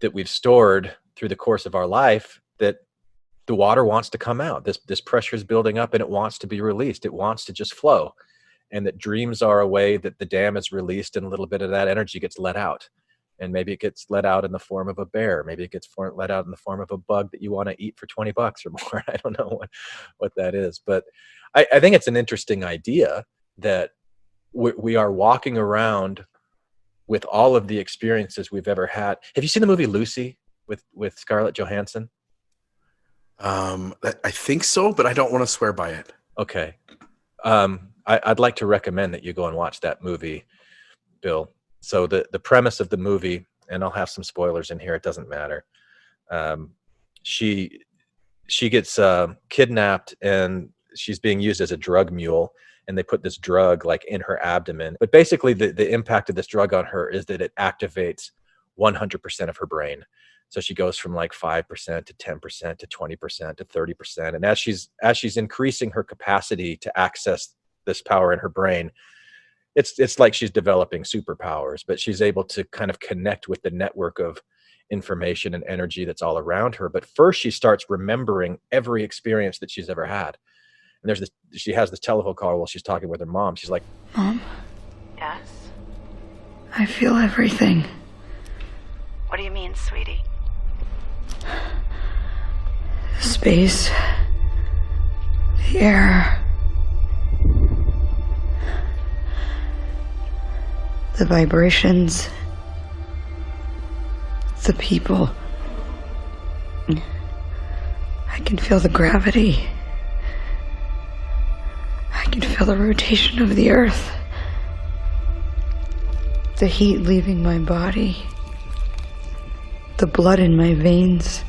that we've stored through the course of our life, that the water wants to come out. This pressure is building up and it wants to be released. It wants to just flow. And that dreams are a way that the dam is released and a little bit of that energy gets let out. And maybe it gets let out in the form of a bear. Maybe it gets let out in the form of a bug that you want to eat for $20 or more. I don't know what that is. But I think it's an interesting idea that we are walking around with all of the experiences we've ever had. Have you seen the movie Lucy with Scarlett Johansson? I think so, but I don't want to swear by it. Okay. I'd like to recommend that you go and watch that movie, Bill. So the premise of the movie, and I'll have some spoilers in here, it doesn't matter. She gets kidnapped and she's being used as a drug mule, and they put this drug like in her abdomen. But basically the impact of this drug on her is that it activates 100% of her brain. So she goes from like 5% to 10% to 20% to 30%. And as she's increasing her capacity to access this power in her brain, it's like she's developing superpowers, but she's able to kind of connect with the network of information and energy that's all around her. But first she starts remembering every experience that she's ever had. And she has this telephone call while she's talking with her mom. She's like, Mom? Yes? I feel everything. What do you mean, sweetie? The space. The air. The vibrations. The people. I can feel the gravity. I can feel the rotation of the earth. The heat leaving my body. the blood in my veins.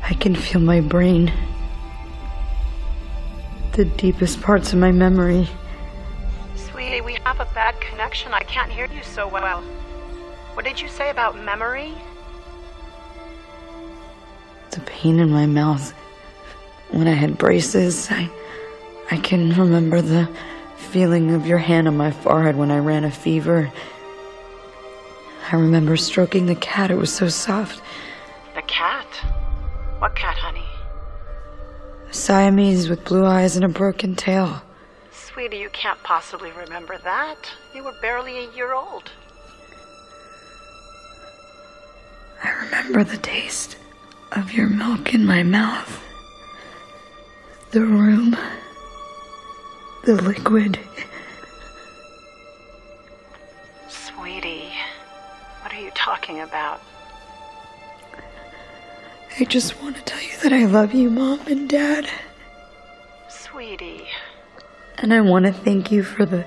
I can feel my brain, the deepest parts of my memory. Sweetie, we have a bad connection. I can't hear you so well. What did you say about memory? The pain in my mouth when I had braces. I can remember the feeling of your hand on my forehead when I ran a fever. I remember stroking the cat. It was so soft. The cat? What cat, honey? A Siamese with blue eyes and a broken tail. Sweetie, you can't possibly remember that. You were barely a year old. I remember the taste of your milk in my mouth. The room. The liquid. Sweetie, what are you talking about? I just want to tell you that I love you, Mom and Dad. Sweetie. And I want to thank you for the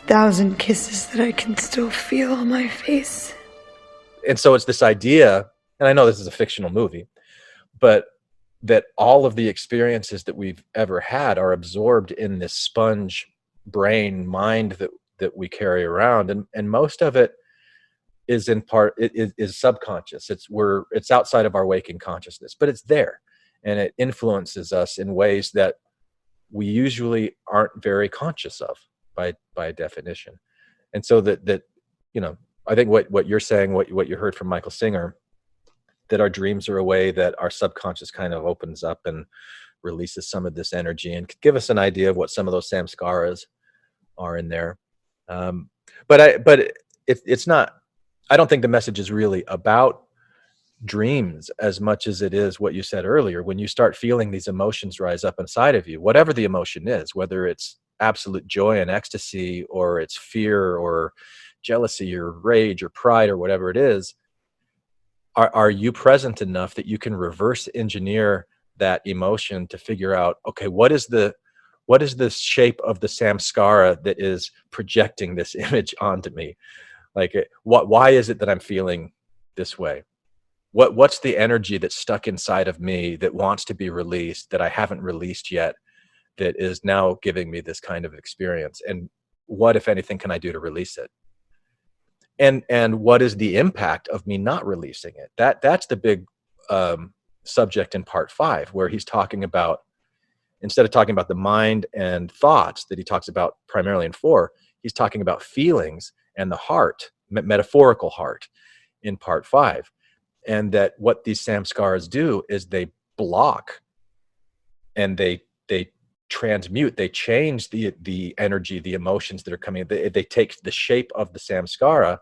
1,000 kisses that I can still feel on my face. And so it's this idea, and I know this is a fictional movie, but that all of the experiences that we've ever had are absorbed in this sponge brain mind that we carry around. And most of it is in part, it is subconscious. It's outside of our waking consciousness, but it's there, and it influences us in ways that we usually aren't very conscious of by definition. And so that I think what you're saying, what you heard from Michael Singer, that our dreams are a way that our subconscious kind of opens up and releases some of this energy and could give us an idea of what some of those samskaras are in there. But it's not. I don't think the message is really about dreams as much as it is what you said earlier. When you start feeling these emotions rise up inside of you, whatever the emotion is, whether it's absolute joy and ecstasy, or it's fear or jealousy or rage or pride or whatever it is, are you present enough that you can reverse engineer that emotion to figure out, okay, what is the shape of the samskara that is projecting this image onto me? Like, why is it that I'm feeling this way? What's the energy that's stuck inside of me that wants to be released, that I haven't released yet, that is now giving me this kind of experience? And what, if anything, can I do to release it? And what is the impact of me not releasing it? That's the big subject in part 5, where he's talking about, instead of talking about the mind and thoughts that he talks about primarily in 4, he's talking about feelings and the heart, metaphorical heart, in part 5. And that what these samskaras do is they block and they transmute, they change the energy, the emotions that are coming. They take the shape of the samskara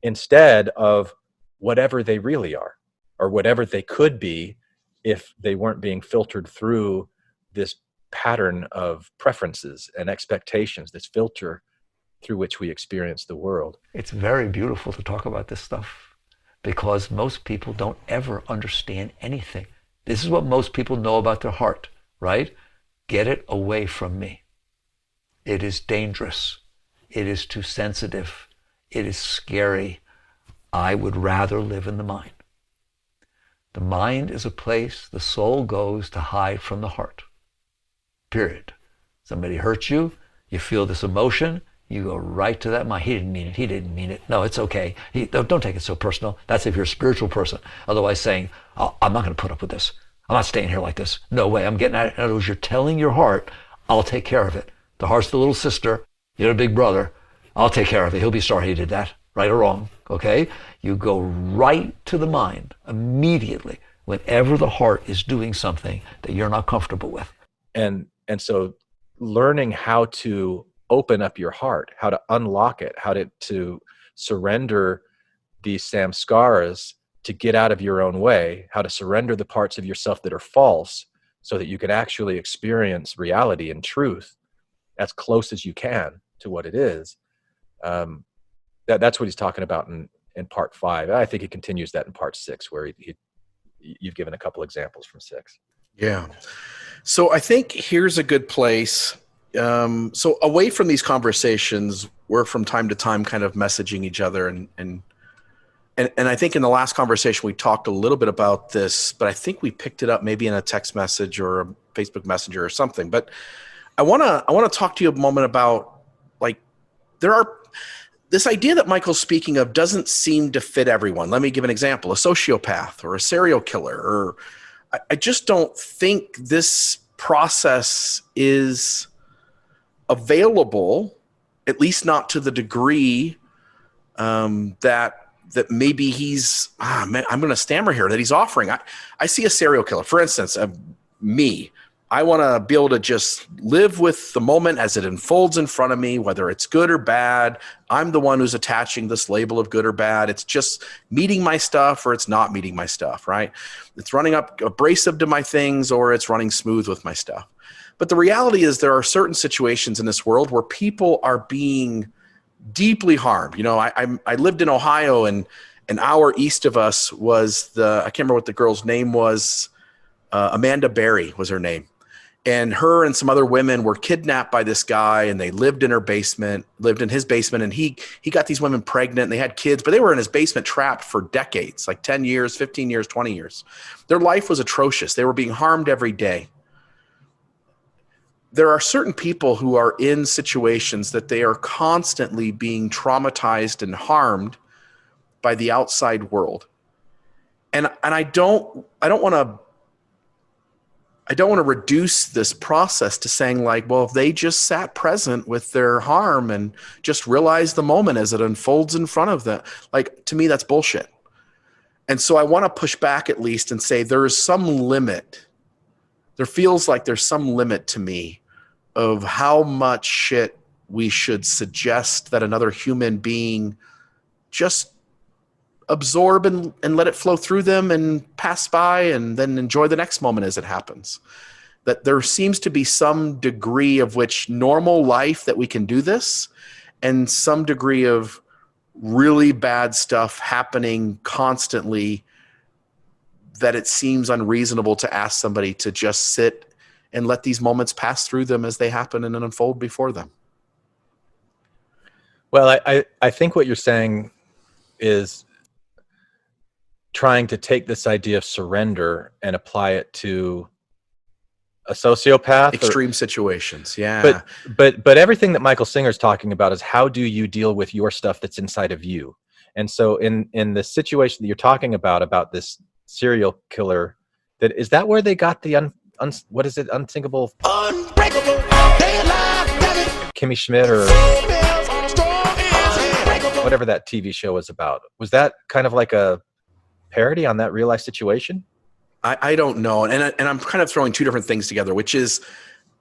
instead of whatever they really are, or whatever they could be if they weren't being filtered through this pattern of preferences and expectations, this filter through which we experience the world. It's very beautiful to talk about this stuff because most people don't ever understand anything. This is what most people know about their heart, right? Get it away from me. It is dangerous. It is too sensitive. It is scary. I would rather live in the mind. The mind is a place the soul goes to hide from the heart. Period. Somebody hurts you, you feel this emotion, you go right to that mind. He didn't mean it. He didn't mean it. No, it's okay. Don't take it so personal. That's if you're a spiritual person. Otherwise saying, oh, I'm not going to put up with this. I'm not staying here like this. No way. I'm getting at it. In other words, you're telling your heart, I'll take care of it. The heart's the little sister. You're the big brother. I'll take care of it. He'll be sorry he did that. Right or wrong. Okay? You go right to the mind immediately whenever the heart is doing something that you're not comfortable with. And so learning how to open up your heart, how to unlock it, how to surrender these samskaras, to get out of your own way, how to surrender the parts of yourself that are false so that you can actually experience reality and truth as close as you can to what it is. That's what he's talking about in part 5. I think he continues that in part 6, where you've given a couple examples from 6. Yeah. So I think here's a good place. So away from these conversations, we're from time to time kind of messaging each other and and I think in the last conversation we talked a little bit about this, but I think we picked it up maybe in a text message or a Facebook Messenger or something. But I want to talk to you a moment about, like, this idea that Michael's speaking of doesn't seem to fit everyone. Let me give an example: a sociopath or a serial killer. Or I just don't think this process is available, at least not to the degree that maybe he's, I'm going to stammer here, that he's offering. I see a serial killer, for instance, me. I want to be able to just live with the moment as it unfolds in front of me, whether it's good or bad. I'm the one who's attaching this label of good or bad. It's just meeting my stuff or it's not meeting my stuff, right? It's running up abrasive to my things or it's running smooth with my stuff. But the reality is there are certain situations in this world where people are being deeply harmed. You know, I lived in Ohio, and an hour east of us was I can't remember what the girl's name was. Amanda Berry was her name. And her and some other women were kidnapped by this guy, and they lived in his basement, and he got these women pregnant, and they had kids, but they were in his basement trapped for decades, like 10 years, 15 years, 20 years. Their life was atrocious. They were being harmed every day. There are certain people who are in situations that they are constantly being traumatized and harmed by the outside world. And I don't want to reduce this process to saying, like, well, if they just sat present with their harm and just realized the moment as it unfolds in front of them, like, to me, that's bullshit. And so I want to push back at least and say there is some limit. There feels like there's some limit to me of how much shit we should suggest that another human being just absorb and let it flow through them and pass by and then enjoy the next moment as it happens. That there seems to be some degree of which normal life that we can do this, and some degree of really bad stuff happening constantly that it seems unreasonable to ask somebody to just sit and let these moments pass through them as they happen and unfold before them. Well, I think what you're saying is trying to take this idea of surrender and apply it to a sociopath. Extreme situations, yeah. But everything that Michael Singer's talking about is how do you deal with your stuff that's inside of you? And so in the situation that you're talking about this serial killer, is that where they got the what is it? Unsinkable, unbreakable, Kimmy Schmidt or whatever that TV show was about. Was that kind of like a parody on that real life situation? I don't know. And I'm kind of throwing two different things together, which is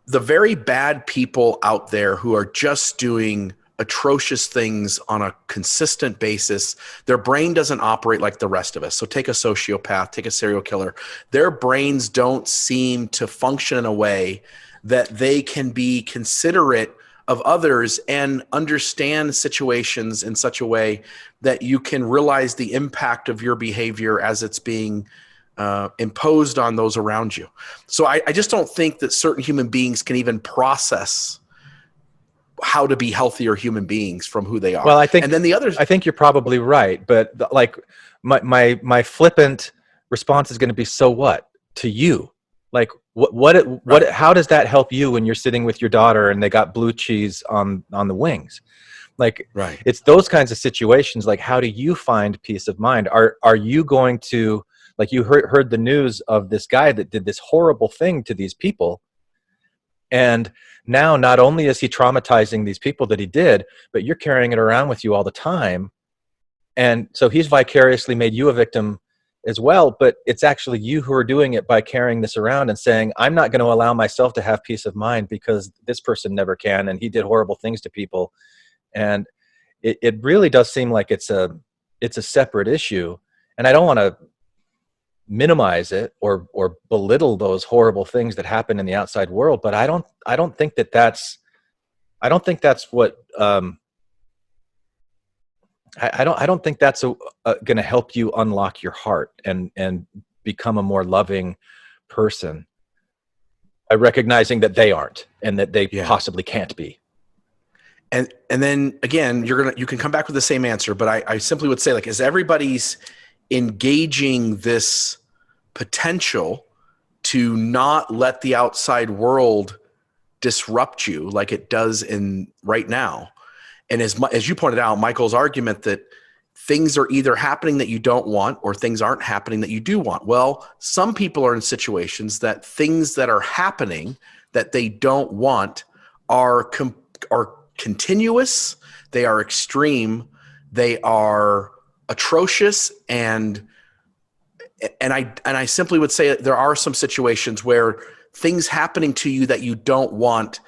the very bad people out there who are just doing atrocious things on a consistent basis. Their brain doesn't operate like the rest of us. So take a sociopath, take a serial killer. Their brains don't seem to function in a way that they can be considerate of others and understand situations in such a way that you can realize the impact of your behavior as it's being imposed on those around you. So I just don't think that certain human beings can even process how to be healthier human beings from who they are. Well, I think, and then the others, I think you're probably right, but like my flippant response is going to be, so what to you? Like what, how does that help you when you're sitting with your daughter and they got blue cheese on the wings? Like, right. It's those kinds of situations. Like, how do you find peace of mind? Are you going to, like, you heard the news of this guy that did this horrible thing to these people, and now not only is he traumatizing these people that he did, but you're carrying it around with you all the time. And so he's vicariously made you a victim as well, but it's actually you who are doing it by carrying this around and saying, I'm not going to allow myself to have peace of mind because this person never can, and he did horrible things to people. And it really does seem like it's a separate issue. And I don't want to minimize it or belittle those horrible things that happen in the outside world, but I don't think that's what I don't think that's going to help you unlock your heart and become a more loving person by recognizing that they aren't and that they possibly can't be. And then again, you can come back with the same answer, but I simply would say, like, as everybody's engaging this potential to not let the outside world disrupt you like it does in right now. And as you pointed out, Michael's argument that things are either happening that you don't want or things aren't happening that you do want. Well, some people are in situations that things that are happening that they don't want are continuous, they are extreme, they are atrocious, and I simply would say that there are some situations where things happening to you that you don't want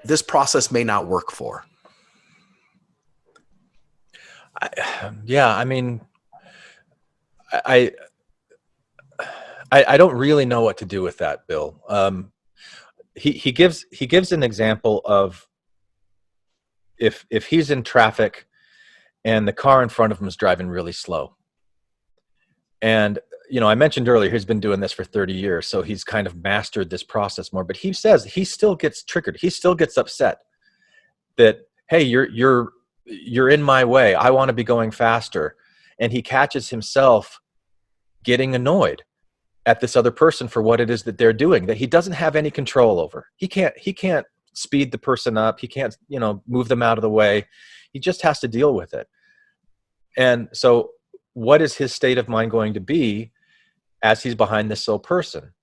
this process may not work for. I mean, I don't really know what to do with that, Bill. He gives an example of if he's in traffic and the car in front of him is driving really slow. And, I mentioned earlier, he's been doing this for 30 years, so he's kind of mastered this process more, but he says he still gets triggered. He still gets upset that, hey, you're in my way. I want to be going faster. And he catches himself getting annoyed at this other person for what it is that they're doing, that he doesn't have any control over. He can't speed the person up. He can't, move them out of the way. He just has to deal with it. And so what is his state of mind going to be as he's behind this slow person?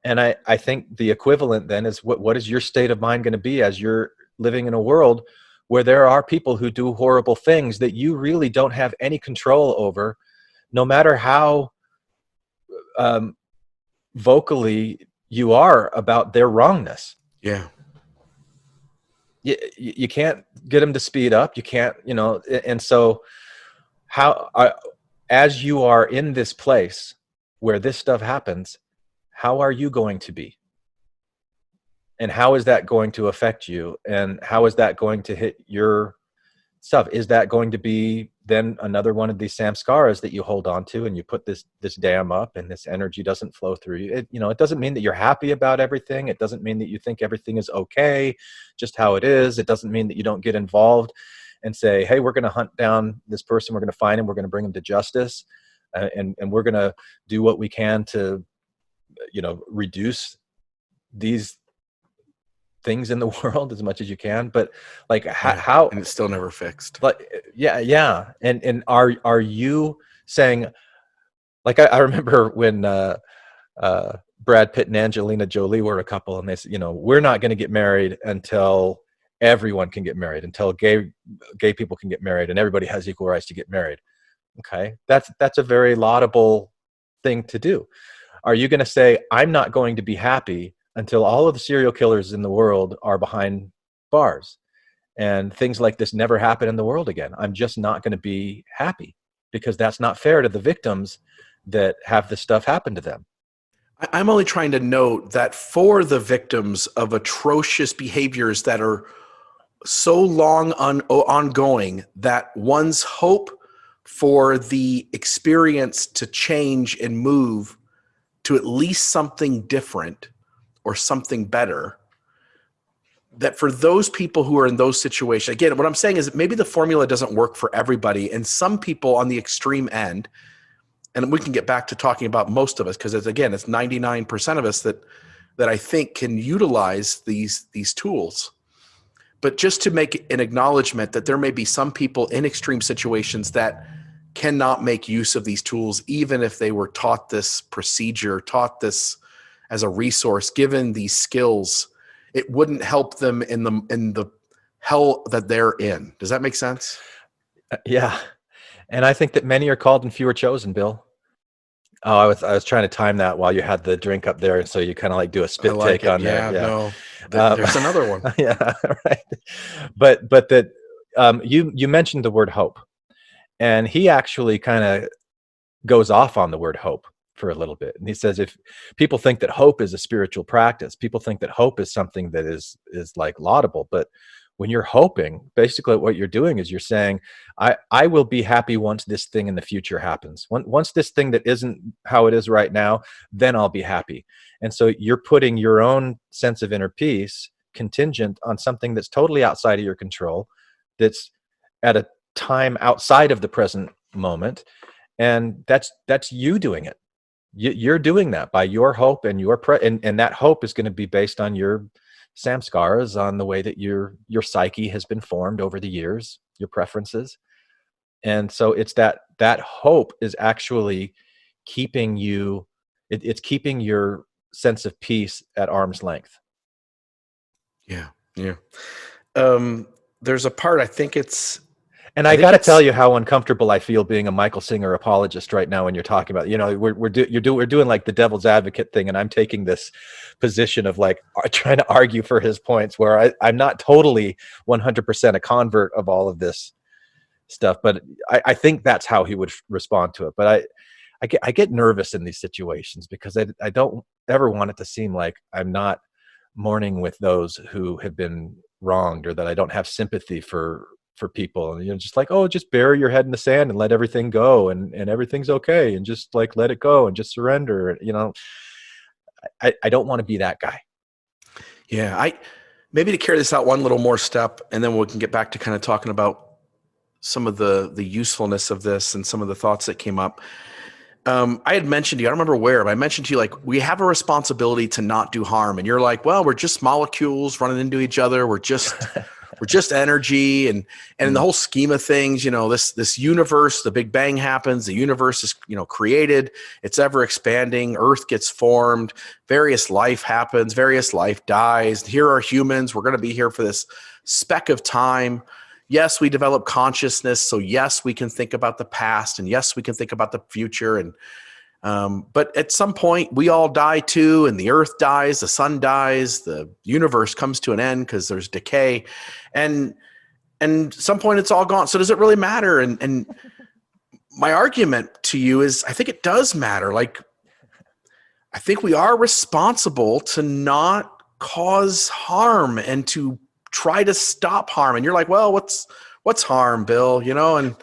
And I think the equivalent then is what is your state of mind going to be as you're living in a world where there are people who do horrible things that you really don't have any control over, no matter how vocally you are about their wrongness. Yeah. You can't get them to speed up. You can't, and so as you are in this place where this stuff happens, how are you going to be? And how is that going to affect you? And how is that going to hit your stuff? Is that going to be then another one of these samskaras that you hold on to and you put this dam up and this energy doesn't flow through you? It doesn't mean that you're happy about everything. It doesn't mean that you think everything is okay, just how it is. It doesn't mean that you don't get involved and say, hey, we're going to hunt down this person. We're going to find him. We're going to bring him to justice. And we're going to do what we can to, reduce these things in the world as much as you can. But like how, and it's still never fixed. Like, yeah. And are you saying, like, I remember when Brad Pitt and Angelina Jolie were a couple, and they said, we're not going to get married until everyone can get married, until gay people can get married and everybody has equal rights to get married. Okay. That's a very laudable thing to do. Are you going to say, I'm not going to be happy until all of the serial killers in the world are behind bars and things like this never happen in the world again? I'm just not going to be happy, because that's not fair to the victims that have this stuff happen to them. I'm only trying to note that for the victims of atrocious behaviors that are so long ongoing, that one's hope for the experience to change and move to at least something different or something better, that for those people who are in those situations, again, what I'm saying is that maybe the formula doesn't work for everybody, and some people on the extreme end, and we can get back to talking about most of us, because it's 99% of us that I think can utilize these tools. But just to make an acknowledgement that there may be some people in extreme situations that cannot make use of these tools, even if they were taught this procedure, taught this as a resource, given these skills, it wouldn't help them in the hell that they're in. Does that make sense? Yeah. And I think that many are called and few are chosen, Bill. Oh, I was trying to time that while you had the drink up there, and so you kind of like do a spit take on there. Yeah, no. There's another one. Yeah, right. But that you mentioned the word hope, and he actually kind of goes off on the word hope for a little bit, and he says if people think that hope is a spiritual practice, people think that hope is something that is like laudable, but when you're hoping, basically what you're doing is you're saying, I will be happy once this thing in the future happens. Once this thing that isn't how it is right now, then I'll be happy. And so you're putting your own sense of inner peace contingent on something that's totally outside of your control, that's at a time outside of the present moment, and that's you doing it. You're doing that by your hope and your and that hope is going to be based on your samskaras, on the way that your psyche has been formed over the years, your preferences. And so it's that hope is actually keeping you, it's keeping your sense of peace at arm's length. Yeah. There's a part, I think and I got to tell you how uncomfortable I feel being a Michael Singer apologist right now when you're talking about, we're doing like the devil's advocate thing, and I'm taking this position of like trying to argue for his points, where I'm not totally 100% a convert of all of this stuff, but I think that's how he would respond to it. But I get nervous in these situations because I don't ever want it to seem like I'm not mourning with those who have been wronged, or that I don't have sympathy for people, and just like, oh, just bury your head in the sand and let everything go, and everything's okay, and just like let it go and just surrender. I don't want to be that guy. Yeah, maybe to carry this out one little more step, and then we can get back to kind of talking about some of the usefulness of this and some of the thoughts that came up. I had mentioned to you, I don't remember where, but I mentioned to you, like, we have a responsibility to not do harm. And you're like, well, we're just molecules running into each other. We're just energy. And in the whole scheme of things, this universe, the Big Bang happens, the universe is, created, it's ever expanding, Earth gets formed, various life happens, various life dies. Here are humans. We're going to be here for this speck of time. Yes, we develop consciousness. So yes, we can think about the past, and yes, we can think about the future. And but at some point we all die too, and the earth dies, the sun dies, the universe comes to an end because there's decay. And at some point it's all gone. So does it really matter? And my argument to you is, I think it does matter. Like, I think we are responsible to not cause harm and to try to stop harm. And you're like, well, what's harm, Bill? And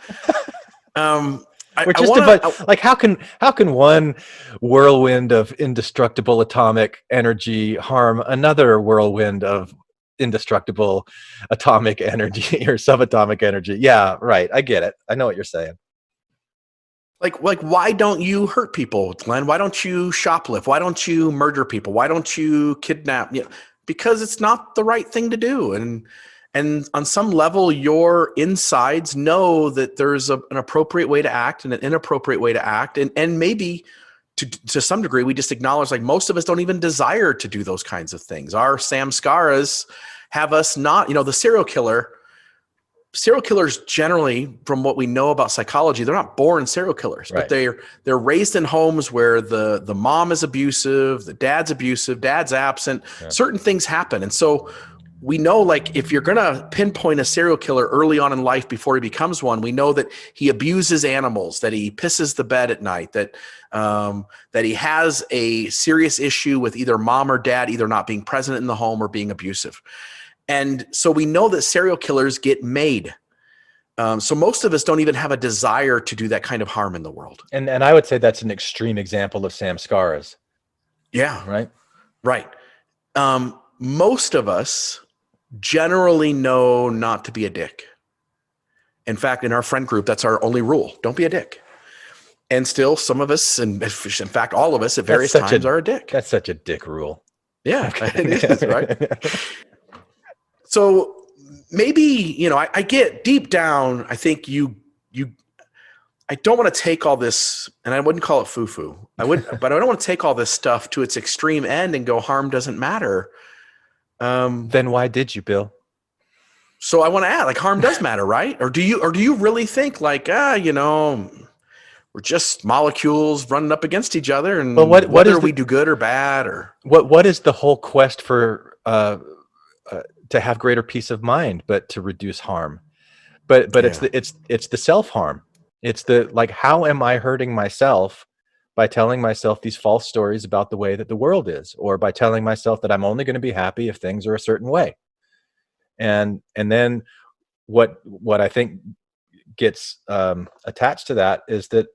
like, how can one whirlwind of indestructible atomic energy harm another whirlwind of indestructible atomic energy or subatomic energy? Yeah, right. I get it. I know what you're saying. Like, why don't you hurt people, Glenn? Why don't you shoplift? Why don't you murder people? Why don't you kidnap? Because it's not the right thing to do. And on some level, your insides know that there's an appropriate way to act and an inappropriate way to act. And maybe to some degree, we just acknowledge, like, most of us don't even desire to do those kinds of things. Our samskaras have us not, the serial killers generally, from what we know about psychology, they're not born serial killers, right. But they're raised in homes where the mom is abusive, the dad's abusive, dad's absent, yeah. Certain things happen. And so we know, like, if you're going to pinpoint a serial killer early on in life before he becomes one, we know that he abuses animals, that he pisses the bed at night, that he has a serious issue with either mom or dad either not being present in the home or being abusive. And so we know that serial killers get made. So most of us don't even have a desire to do that kind of harm in the world. And I would say that's an extreme example of samskaras. Yeah. Right. Most of us generally know not to be a dick. In fact, in our friend group, that's our only rule. Don't be a dick. And still, some of us, and in fact, all of us at various times are a dick. That's such a dick rule. Yeah, it is, right? So maybe, I get deep down, I think I don't want to take all this, and I wouldn't call it foo-foo. But I don't want to take all this stuff to its extreme end and go, harm doesn't matter. Then why did you, Bill? So I want to add, like, harm does matter, right? Or do you really think, like, we're just molecules running up against each other, and whether we do good or bad, or what is the whole quest for to have greater peace of mind, but to reduce harm? But yeah. it's the self-harm. It's the, like, how am I hurting myself by telling myself these false stories about the way that the world is, or by telling myself that I'm only going to be happy if things are a certain way. And then what I think gets attached to that is that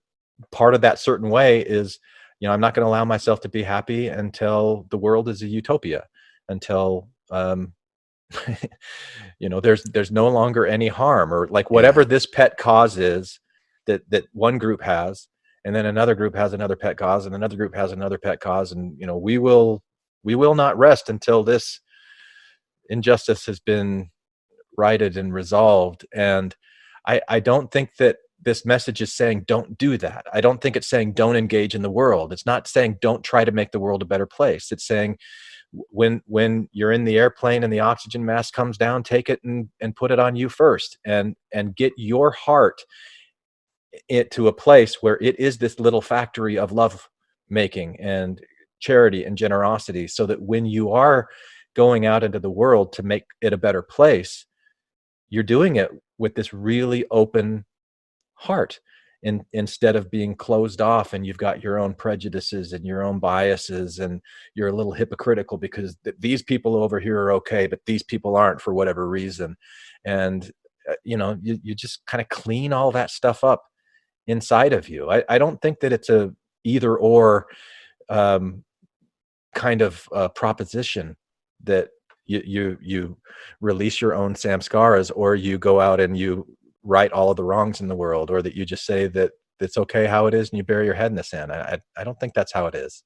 part of that certain way is, I'm not going to allow myself to be happy until the world is a utopia, until there's no longer any harm, or like whatever this pet cause is that one group has, and then another group has another pet cause, and another group has another pet cause, and we will not rest until this injustice has been righted and resolved. And I don't think that this message is saying don't do that. I don't think it's saying don't engage in the world. It's not saying don't try to make the world a better place. It's saying when you're in the airplane and the oxygen mask comes down, take it and put it on you first, and get your heart to a place where it is this little factory of love making and charity and generosity, so that when you are going out into the world to make it a better place, you're doing it with this really open heart, instead of being closed off and you've got your own prejudices and your own biases, and you're a little hypocritical because these people over here are okay, but these people aren't for whatever reason. And you just kind of clean all that stuff up inside of you. I don't think that it's a either or kind of proposition, that you release your own samskaras, or you go out and you right all of the wrongs in the world, or that you just say that it's okay how it is and you bury your head in the sand. I don't think that's how it is.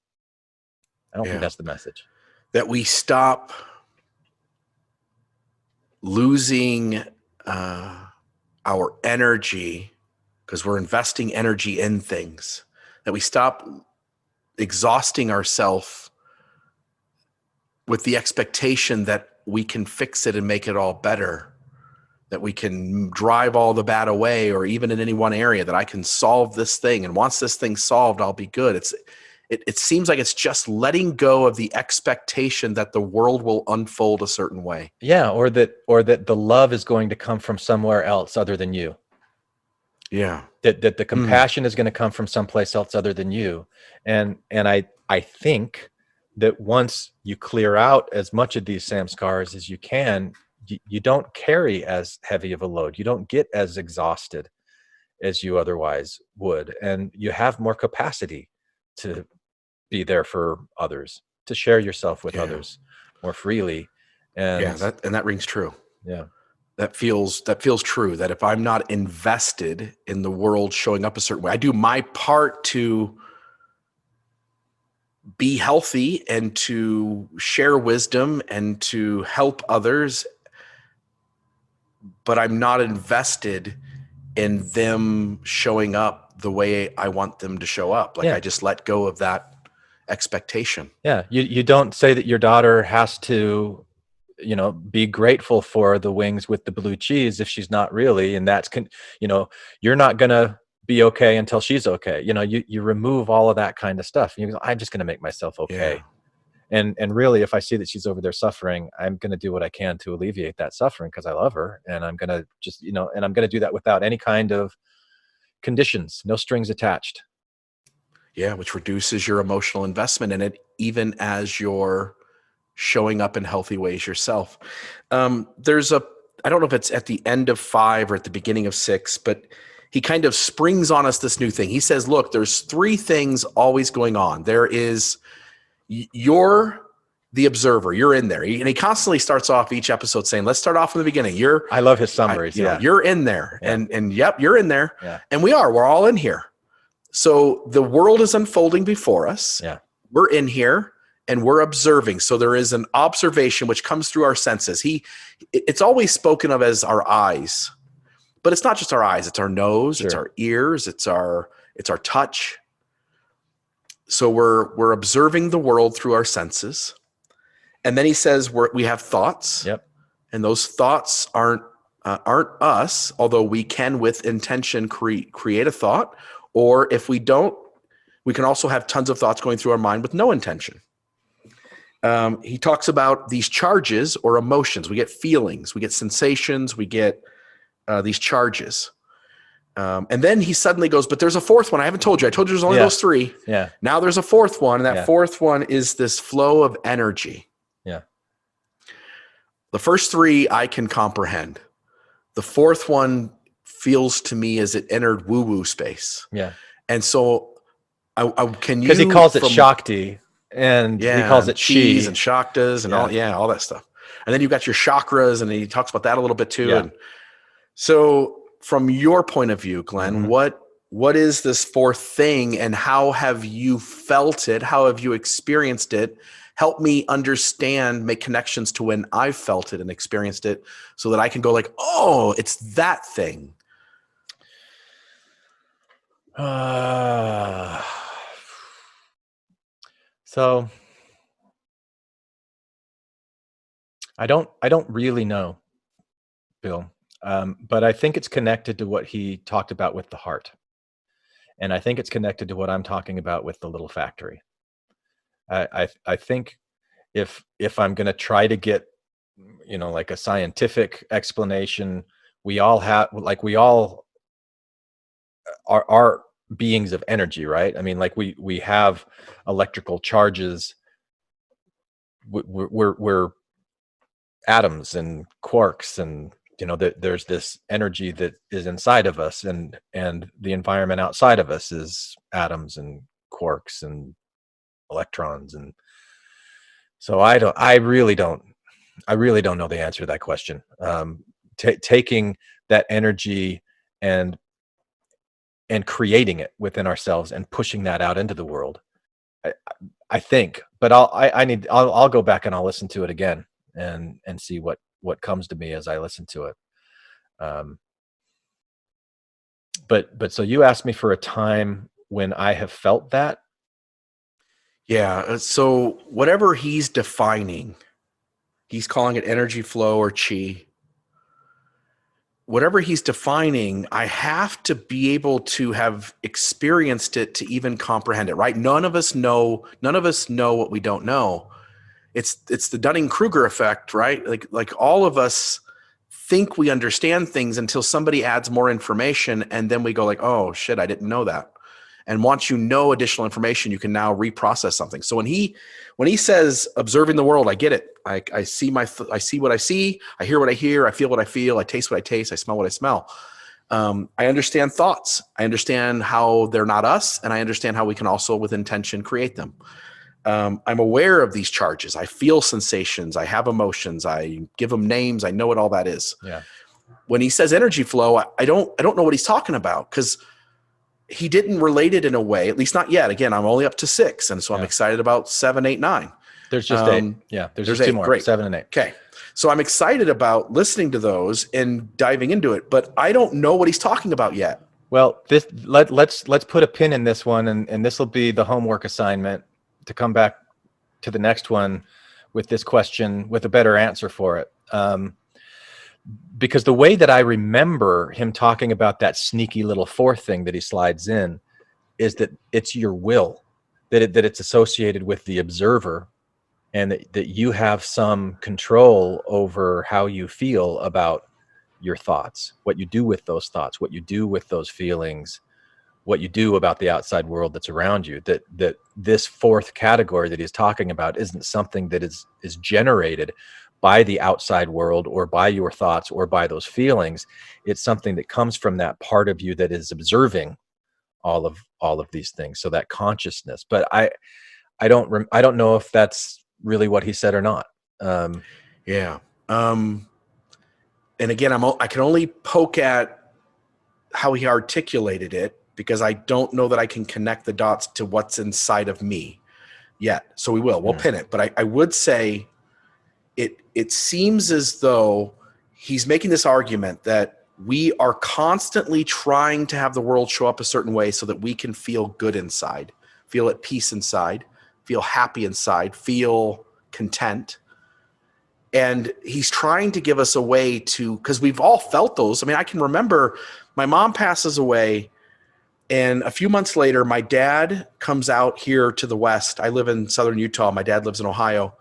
I don't think that's the message. That we stop losing our energy because we're investing energy in things, that we stop exhausting ourselves with the expectation that we can fix it and make it all better, that we can drive all the bad away, or even in any one area, that I can solve this thing, and once this thing's solved, I'll be good. It seems like it's just letting go of the expectation that the world will unfold a certain way. Yeah, or that the love is going to come from somewhere else other than you. Yeah. That the compassion is going to come from someplace else other than you. And I think that once you clear out as much of these samskaras as you can, you don't carry as heavy of a load. You don't get as exhausted as you otherwise would. And you have more capacity to be there for others, to share yourself with others more freely. And that rings true. Yeah. That feels true, that if I'm not invested in the world showing up a certain way, I do my part to be healthy and to share wisdom and to help others, but I'm not invested in them showing up the way I want them to show up. Like I just let go of that expectation. Yeah. You don't say that your daughter has to, be grateful for the wings with the blue cheese if she's not really, and that's, you're not going to be okay until she's okay. You remove all of that kind of stuff. You go, I'm just going to make myself okay. Yeah. And really, if I see that she's over there suffering, I'm going to do what I can to alleviate that suffering because I love her. And I'm going to just, and I'm going to do that without any kind of conditions, no strings attached. Yeah. Which reduces your emotional investment in it, even as you're showing up in healthy ways yourself. I don't know if it's at the end of 5 or at the beginning of 6, but he kind of springs on us this new thing. He says, look, there's 3 things always going on. There is, you're the observer, you're in there. And he constantly starts off each episode saying, let's start off from the beginning. I love his summaries. You're in there. Yeah. And yep, you're in there. Yeah. And we're all in here. So the world is unfolding before us. Yeah. We're in here. And we're observing. So there is an observation which comes through our senses. It's always spoken of as our eyes, but it's not just our eyes. It's our nose, It's our ears, it's our touch. So we're observing the world through our senses. And then he says we have thoughts. Yep. And those thoughts aren't us, although we can with intention create a thought. Or if we don't, we can also have tons of thoughts going through our mind with no intention. He talks about these charges or emotions. We get feelings, we get sensations, we get these charges. And then he suddenly goes, but there's a 4th one. I haven't told you. I told you there's only those 3. Yeah. Now there's a 4th one. And that 4th one is this flow of energy. Yeah. The first 3 I can comprehend. The 4th one feels to me as it entered woo-woo space. Yeah. And so can you, because he calls it Shakti. And he calls it cheese chi and shaktas and all that stuff. And then you've got your chakras, and he talks about that a little bit too. Yeah. And so from your point of view, Glenn, what is this fourth thing, and how have you felt it? How have you experienced it? Help me understand, make connections to when I've felt it and experienced it, so that I can go like, oh, it's that thing. So I don't really know, Bill, but I think it's connected to what he talked about with the heart, and I think it's connected to what I'm talking about with the little factory. I think if I'm going to try to get, like a scientific explanation, we all are beings of energy, right? I mean, like we have electrical charges. We're atoms and quarks, and there's this energy that is inside of us, and the environment outside of us is atoms and quarks and electrons. And so I really don't know the answer to that question. Taking that energy and creating it within ourselves and pushing that out into the world, I think. But I'll go back and I'll listen to it again and see what comes to me as I listen to it. But so you asked me for a time when I have felt that. Yeah. So whatever he's defining, he's calling it energy flow or chi. Whatever he's defining, I have to be able to have experienced it to even comprehend it, right? None of us know what we don't know. It's the Dunning-Kruger effect, right? Like all of us think we understand things until somebody adds more information, and then we go like, oh shit, I didn't know that. And once you know additional information, you can now reprocess something. So when he says observing the world, I get it. I see I see what I see. I hear what I hear. I feel what I feel. I taste what I taste. I smell what I smell. I understand thoughts. I understand how they're not us, and I understand how we can also, with intention, create them. I'm aware of these charges. I feel sensations. I have emotions. I give them names. I know what all that is. Yeah. When he says energy flow, I don't know what he's talking about, because he didn't relate it in a way, at least not yet. Again, I'm only up to 6. And so I'm excited about 7, 8, 9. There's just 8. Yeah. There's just 2 more. Great. 7 and 8. Okay. So I'm excited about listening to those and diving into it, but I don't know what he's talking about yet. Well, let's put a pin in this one, and this will be the homework assignment to come back to the next one with this question with a better answer for it. Because the way that I remember him talking about that sneaky little fourth thing that he slides in is that it's your will, that it's associated with the observer, and that you have some control over how you feel about your thoughts, what you do with those thoughts, what you do with those feelings, what you do about the outside world that's around you. That this fourth category that he's talking about isn't something that is generated by the outside world or by your thoughts or by those feelings. It's something that comes from that part of you that is observing all of these things. So that consciousness. But I don't know if that's really what he said or not. Yeah. And again, I can only poke at how he articulated it, because I don't know that I can connect the dots to what's inside of me yet. So we'll pin it. But I would say it seems as though he's making this argument that we are constantly trying to have the world show up a certain way so that we can feel good inside, feel at peace inside, feel happy inside, feel content. And he's trying to give us a way to, because we've all felt those. I mean, I can remember my mom passes away, and a few months later, my dad comes out here to the West. I live in southern Utah. My dad lives in Ohio.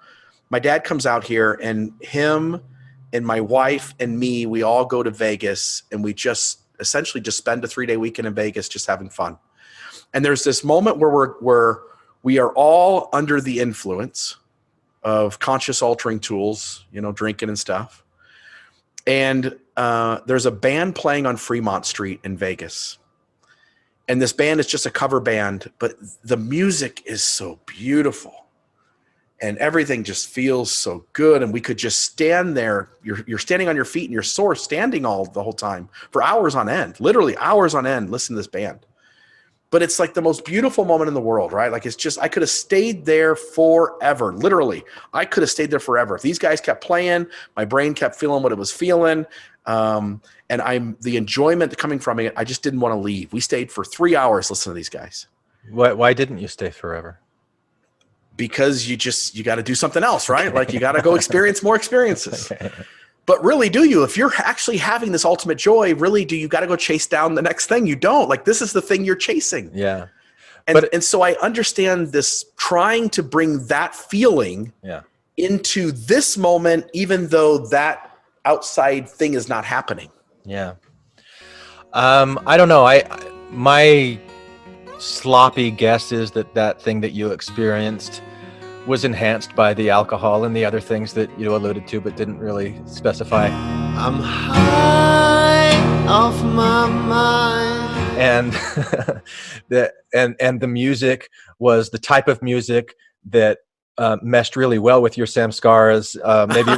My dad comes out here, and him and my wife and me, we all go to Vegas, and we just essentially just spend a 3-day weekend in Vegas just having fun. And there's this moment where we are all under the influence of conscious altering tools, drinking and stuff. And there's a band playing on Fremont Street in Vegas. And this band is just a cover band, but the music is so beautiful. and everything just feels so good. And we could just stand there. You're standing on your feet and you're sore standing the whole time for hours on end, literally hours on end, listen to this band. But it's like the most beautiful moment in the world, right? Like, it's just, I could have stayed there forever. Literally, I could have stayed there forever. If these guys kept playing, my brain kept feeling what it was feeling. And the enjoyment coming from it, I just didn't want to leave. We stayed for 3 hours listening to these guys. Why didn't you stay forever? Because you got to do something else, right? Like, you got to go experience more experiences. But really, do you? If you're actually having this ultimate joy, really, do you got to go chase down the next thing? You don't. Like, this is the thing you're chasing. Yeah. And so I understand this, trying to bring that feeling into this moment, even though that outside thing is not happening. Yeah. I don't know. My sloppy guess is that thing that you experienced was enhanced by the alcohol and the other things that you alluded to but didn't really specify. I'm high off my mind. And the music was the type of music that meshed really well with your samskaras. Maybe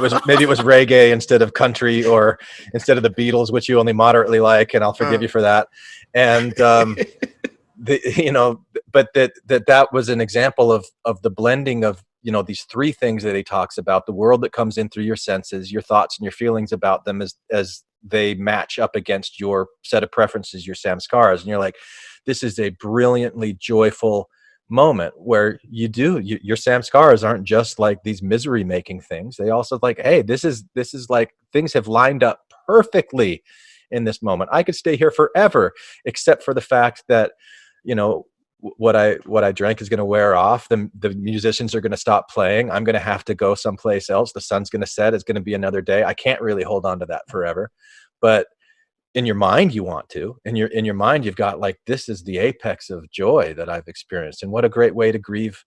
it was reggae instead of country, or instead of the Beatles, which you only moderately like, and I'll forgive you for that. And but that was an example of the blending of, these three things that he talks about: the world that comes in through your senses, your thoughts and your feelings about them as they match up against your set of preferences, your samskaras. And you're like, this is a brilliantly joyful moment where your samskaras aren't just like these misery making things. They also like, hey, this is like, things have lined up perfectly in this moment. I could stay here forever, except for the fact that, what I drank is going to wear off. The musicians are going to stop playing. I'm going to have to go someplace else. The sun's going to set. It's going to be another day. I can't really hold on to that forever. But in your mind, you want to. In your mind, you've got like, this is the apex of joy that I've experienced. And what a great way to grieve,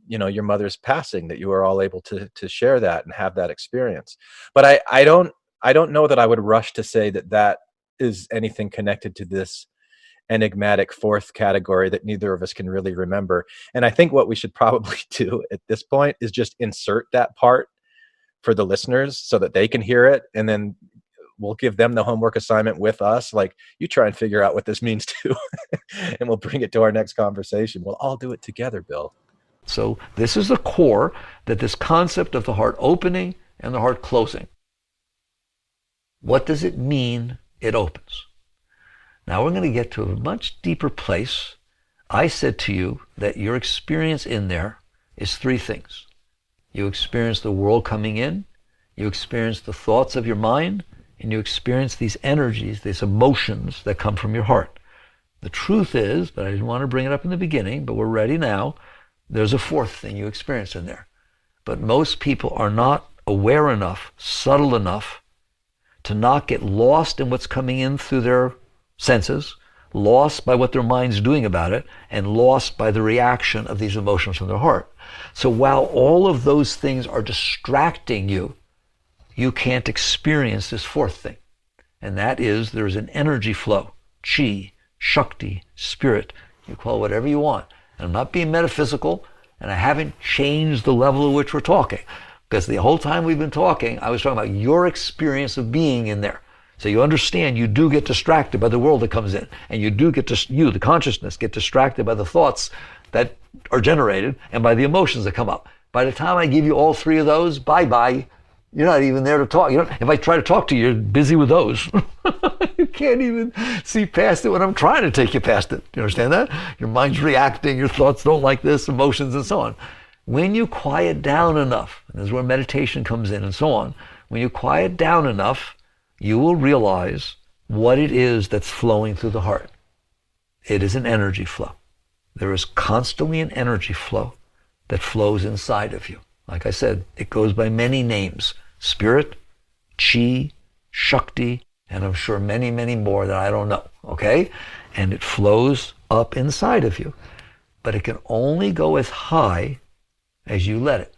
your mother's passing, that you were all able to share that and have that experience. But I don't know that I would rush to say that is anything connected to this enigmatic fourth category that neither of us can really remember. And I think what we should probably do at this point is just insert that part for the listeners so that they can hear it, and then we'll give them the homework assignment with us. Like, you try and figure out what this means too, and we'll bring it to our next conversation. We'll all do it together, Bill. So this is the core, that this concept of the heart opening and the heart closing. What does it mean it opens? Now we're going to get to a much deeper place. I said to you that your experience in there is three things. You experience the world coming in, you experience the thoughts of your mind, and you experience these energies, these emotions that come from your heart. The truth is, but I didn't want to bring it up in the beginning, but we're ready now, there's a fourth thing you experience in there. But most people are not aware enough, subtle enough, to not get lost in what's coming in through their senses, lost by what their mind's doing about it, and lost by the reaction of these emotions from their heart. So while all of those things are distracting you, you can't experience this fourth thing. And that is, there's an energy flow, chi, shakti, spirit. You call it whatever you want. And I'm not being metaphysical, and I haven't changed the level at which we're talking. Because the whole time we've been talking, I was talking about your experience of being in there. So you understand, you do get distracted by the world that comes in. And you do get the consciousness, get distracted by the thoughts that are generated and by the emotions that come up. By the time I give you all three of those, bye-bye. You're not even there to talk. If I try to talk to you, you're busy with those. You can't even see past it when I'm trying to take you past it. You understand that? Your mind's reacting, your thoughts don't like this, emotions and so on. When you quiet down enough, and this is where meditation comes in and so on, when you quiet down enough, you will realize what it is that's flowing through the heart. It is an energy flow. There is constantly an energy flow that flows inside of you. Like I said, it goes by many names: spirit, chi, shakti, and I'm sure many, many more that I don't know, okay? And it flows up inside of you. But it can only go as high as you let it.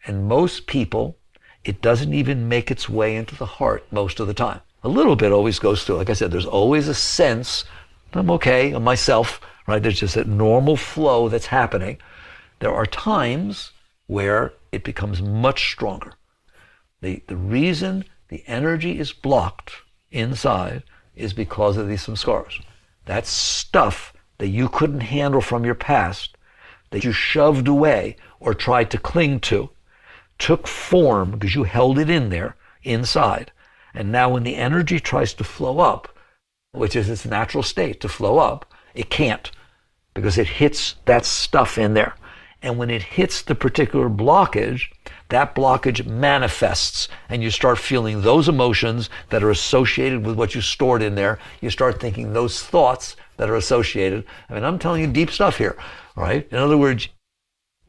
And most people, it doesn't even make its way into the heart most of the time. A little bit always goes through. Like I said, there's always a sense, I'm okay, I'm myself, right? There's just that normal flow that's happening. There are times where it becomes much stronger. The reason the energy is blocked inside is because of these samskaras. That stuff that you couldn't handle from your past, that you shoved away or tried to cling to, took form because you held it in there inside. And now when the energy tries to flow up, which is its natural state to flow up, it can't, because it hits that stuff in there. And when it hits the particular blockage, that blockage manifests, and you start feeling those emotions that are associated with what you stored in there. You start thinking those thoughts that are associated. I mean, I'm telling you deep stuff here, right? In other words,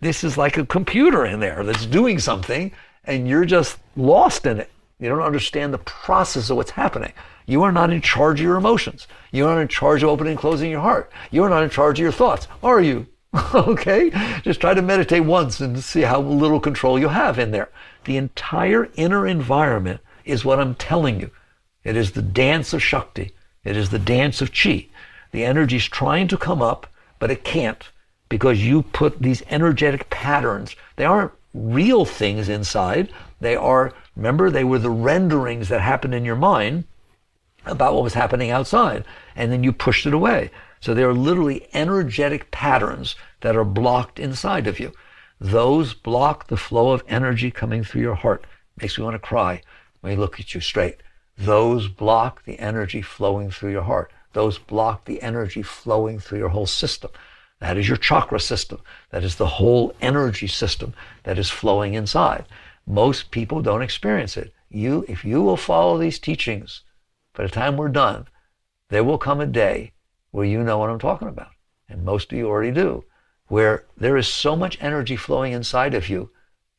this is like a computer in there that's doing something, and you're just lost in it. You don't understand the process of what's happening. You are not in charge of your emotions. You are not in charge of opening and closing your heart. You are not in charge of your thoughts, are you? Okay? Just try to meditate once and see how little control you have in there. The entire inner environment is what I'm telling you. It is the dance of Shakti. It is the dance of Chi. The energy is trying to come up, but it can't, because you put these energetic patterns. They aren't real things inside. They are, remember, they were the renderings that happened in your mind about what was happening outside, and then you pushed it away. So they are literally energetic patterns that are blocked inside of you. Those block the flow of energy coming through your heart. Makes me want to cry when I look at you straight. Those block the energy flowing through your heart. Those block the energy flowing through your whole system. That is your chakra system. That is the whole energy system that is flowing inside. Most people don't experience it. If you will follow these teachings, by the time we're done, there will come a day where you know what I'm talking about. And most of you already do. Where there is so much energy flowing inside of you,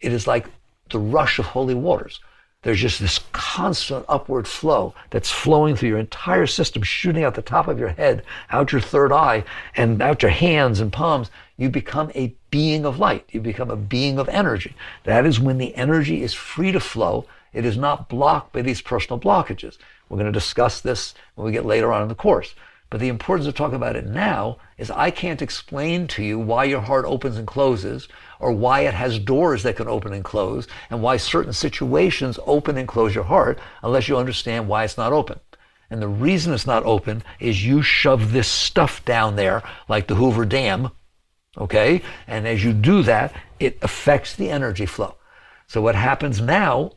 it is like the rush of holy waters. There's just this constant upward flow that's flowing through your entire system, shooting out the top of your head, out your third eye, and out your hands and palms. You become a being of light. You become a being of energy. That is when the energy is free to flow. It is not blocked by these personal blockages. We're going to discuss this when we get later on in the course. But the importance of talking about it now is I can't explain to you why your heart opens and closes, or why it has doors that can open and close, and why certain situations open and close your heart, unless you understand why it's not open. And the reason it's not open is you shove this stuff down there like the Hoover Dam, okay? And as you do that, it affects the energy flow. So what happens now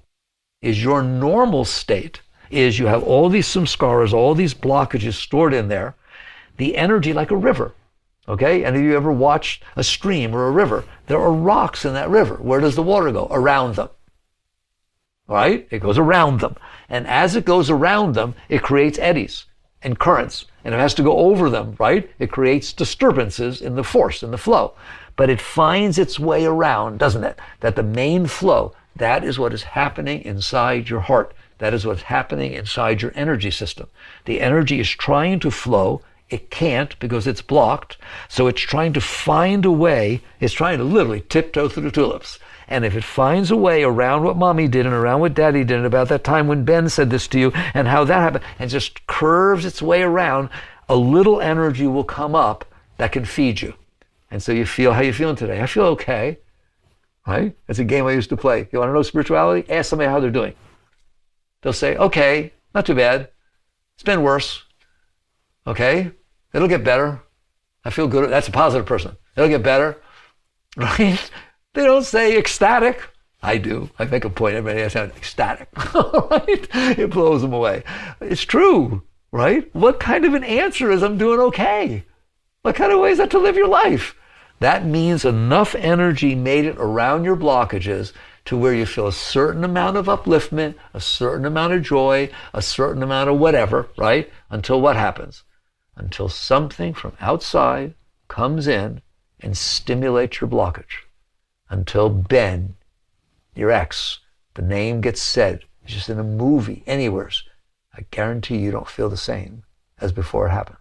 is your normal state is you have all these samskaras, all these blockages stored in there, the energy like a river, okay? And if you ever watched a stream or a river, there are rocks in that river. Where does the water go? Around them, all right? It goes around them. And as it goes around them, it creates eddies and currents, and it has to go over them, right? It creates disturbances in the force, in the flow. But it finds its way around, doesn't it? That the main flow, that is what is happening inside your heart. That is what's happening inside your energy system. The energy is trying to flow. It can't because it's blocked. So it's trying to find a way. It's trying to literally tiptoe through the tulips. And if it finds a way around what mommy did and around what daddy did, and about that time when Ben said this to you and how that happened, and just curves its way around, a little energy will come up that can feed you. And so you feel, how you feeling today? I feel okay, right? It's a game I used to play. You want to know spirituality? Ask somebody how they're doing. They'll say, okay, not too bad. It's been worse. Okay, it'll get better. I feel good. That's a positive person. It'll get better, right? They don't say ecstatic. I do. I make a point. Everybody has to sound ecstatic, right? It blows them away. It's true, right? What kind of an answer is I'm doing okay? What kind of way is that to live your life? That means enough energy made it around your blockages to where you feel a certain amount of upliftment, a certain amount of joy, a certain amount of whatever, right? Until what happens? Until something from outside comes in and stimulates your blockage. Until Ben, your ex, the name gets said, it's just in a movie, anywhere. I guarantee you don't feel the same as before it happened.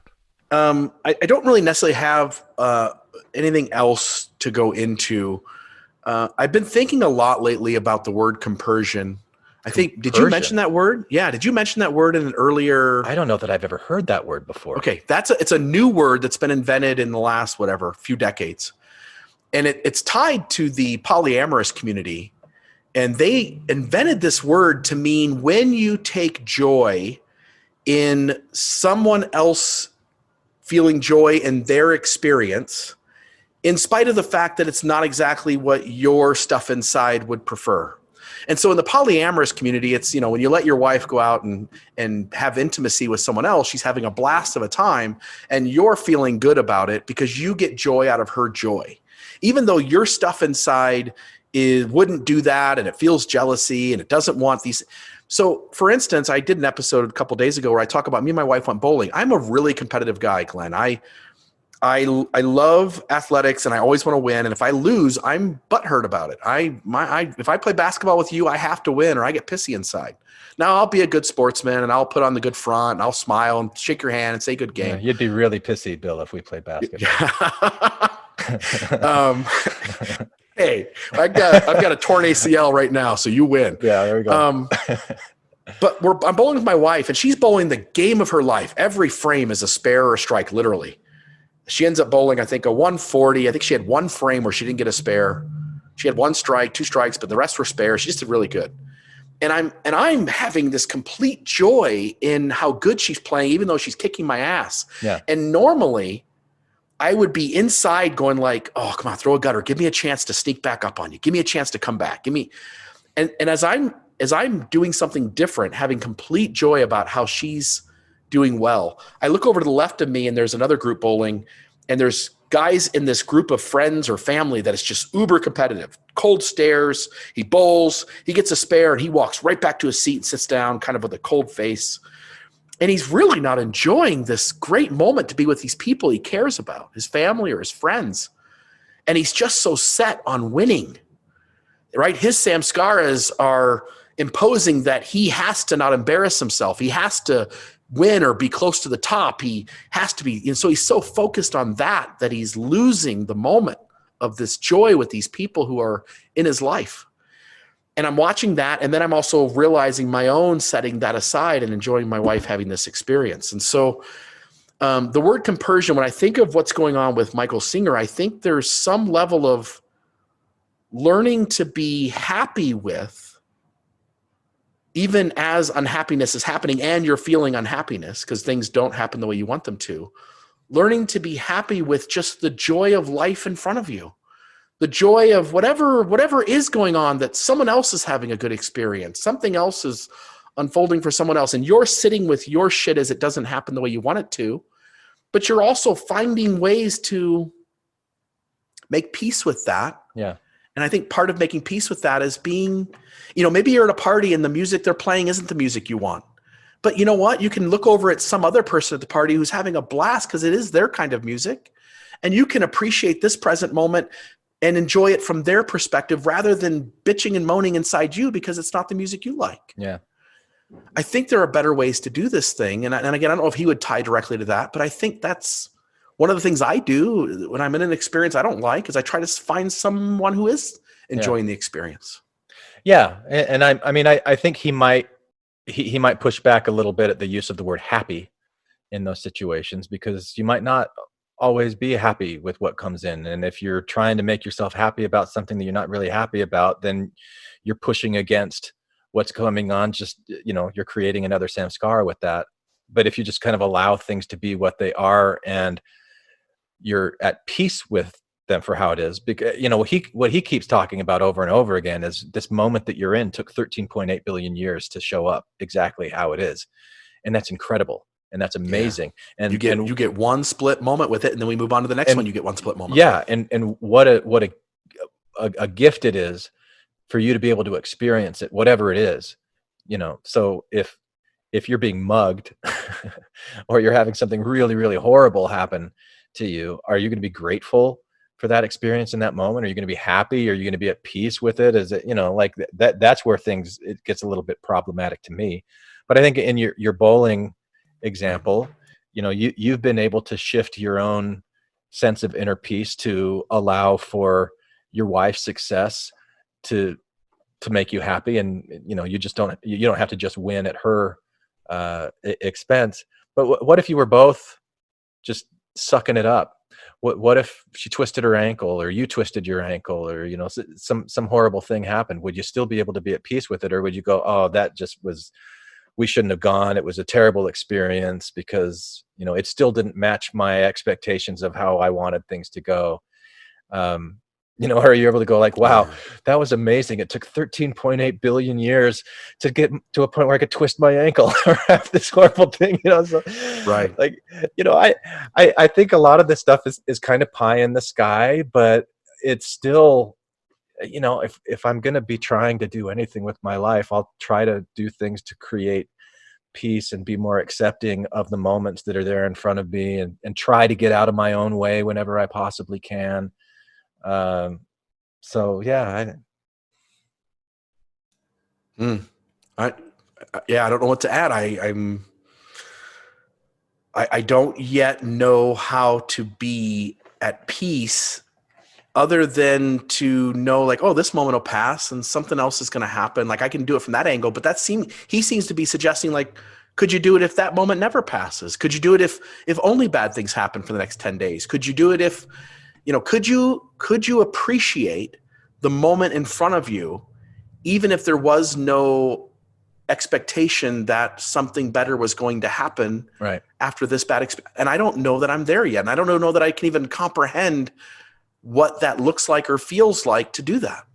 I don't really necessarily have anything else to go into. I've been thinking a lot lately about the word compersion. I think, did you mention that word? Yeah, did you mention that word in an earlier? I don't know that I've ever heard that word before. Okay, it's a new word that's been invented in the last, few decades. And it's tied to the polyamorous community. And they invented this word to mean when you take joy in someone else feeling joy in their experience, in spite of the fact that it's not exactly what your stuff inside would prefer. And so in the polyamorous community, it's, you know, when you let your wife go out and have intimacy with someone else, she's having a blast of a time and you're feeling good about it because you get joy out of her joy. Even though your stuff inside wouldn't do that and it feels jealousy and it doesn't want these. So for instance, I did an episode a couple of days ago where I talk about me and my wife went bowling. I'm a really competitive guy, Glenn. I love athletics and I always want to win. And if I lose, I'm butthurt about it. If I play basketball with you, I have to win or I get pissy inside. Now I'll be a good sportsman and I'll put on the good front and I'll smile and shake your hand and say good game. Yeah, you'd be really pissy, Bill, if we played basketball. Hey, I've got a torn ACL right now, so you win. Yeah, there we go. But I'm bowling with my wife and she's bowling the game of her life. Every frame is a spare or a strike, literally. She ends up bowling, I think, a 140. I think she had one frame where she didn't get a spare. She had one strike, two strikes, but the rest were spares. She just did really good. And I'm having this complete joy in how good she's playing, even though she's kicking my ass. Yeah. And normally I would be inside going like, oh, come on, throw a gutter. Give me a chance to sneak back up on you. Give me a chance to come back. And as I'm doing something different, having complete joy about how she's doing well, I look over to the left of me and there's another group bowling and there's guys in this group of friends or family that is just uber competitive. Cold stares, he bowls, he gets a spare and he walks right back to his seat and sits down kind of with a cold face. And he's really not enjoying this great moment to be with these people he cares about, his family or his friends. And he's just so set on winning, right? His samskaras are imposing that he has to not embarrass himself. He has to win or be close to the top. He has to be. And so he's so focused on that he's losing the moment of this joy with these people who are in his life. And I'm watching that. And then I'm also realizing my own setting that aside and enjoying my wife having this experience. And so the word compersion, when I think of what's going on with Michael Singer, I think there's some level of learning to be happy with, even as unhappiness is happening and you're feeling unhappiness because things don't happen the way you want them to, learning to be happy with just the joy of life in front of you, the joy of whatever is going on, that someone else is having a good experience, something else is unfolding for someone else, and you're sitting with your shit as it doesn't happen the way you want it to, but you're also finding ways to make peace with that. Yeah. And I think part of making peace with that is being, maybe you're at a party and the music they're playing isn't the music you want. But you know what? You can look over at some other person at the party who's having a blast because it is their kind of music. And you can appreciate this present moment and enjoy it from their perspective rather than bitching and moaning inside you because it's not the music you like. Yeah. I think there are better ways to do this thing. And again, I don't know if he would tie directly to that, but I think that's one of the things I do when I'm in an experience I don't like is I try to find someone who is enjoying the experience. Yeah. And I think he might push back a little bit at the use of the word happy in those situations, because you might not always be happy with what comes in. And if you're trying to make yourself happy about something that you're not really happy about, then you're pushing against what's coming on. Just, you're creating another samskara with that. But if you just kind of allow things to be what they are and you're at peace with them for how it is, because what he keeps talking about over and over again is this moment that you're in took 13.8 billion years to show up exactly how it is, and that's incredible and that's amazing. Yeah. And you get one split moment with it, and then we move on to the next one. You get one split moment. Yeah, and what a gift it is for you to be able to experience it, whatever it is. So if you're being mugged or you're having something really, really horrible happen to you, are you going to be grateful for that experience in that moment? Are you going to be happy? Are you going to be at peace with it? Is it, like that's where it gets a little bit problematic to me. But I think in your bowling example, you've been able to shift your own sense of inner peace to allow for your wife's success to make you happy. And, you don't have to just win at her expense. But what if you were both just sucking it up? what if she twisted her ankle, or you twisted your ankle, or some horrible thing happened? Would you still be able to be at peace with it, or would you go, oh, that just was, we shouldn't have gone, it was a terrible experience because it still didn't match my expectations of how I wanted things to go? Or are you able to go like, wow, that was amazing, it took 13.8 billion years to get to a point where I could twist my ankle or have this horrible thing, so, Right. like, I think a lot of this stuff is kind of pie in the sky, but it's still, if I'm going to be trying to do anything with my life, I'll try to do things to create peace and be more accepting of the moments that are there in front of me, and try to get out of my own way whenever I possibly can. So yeah, I don't know what to add. I don't yet know how to be at peace, other than to know, like, oh, this moment will pass and something else is going to happen. Like, I can do it from that angle, but he seems to be suggesting, like, could you do it if that moment never passes? Could you do it if only bad things happen for the next 10 days? Could you do it if, could you appreciate the moment in front of you, even if there was no expectation that something better was going to happen right after this bad experience? And I don't know that I'm there yet. And I don't know that I can even comprehend what that looks like or feels like to do that.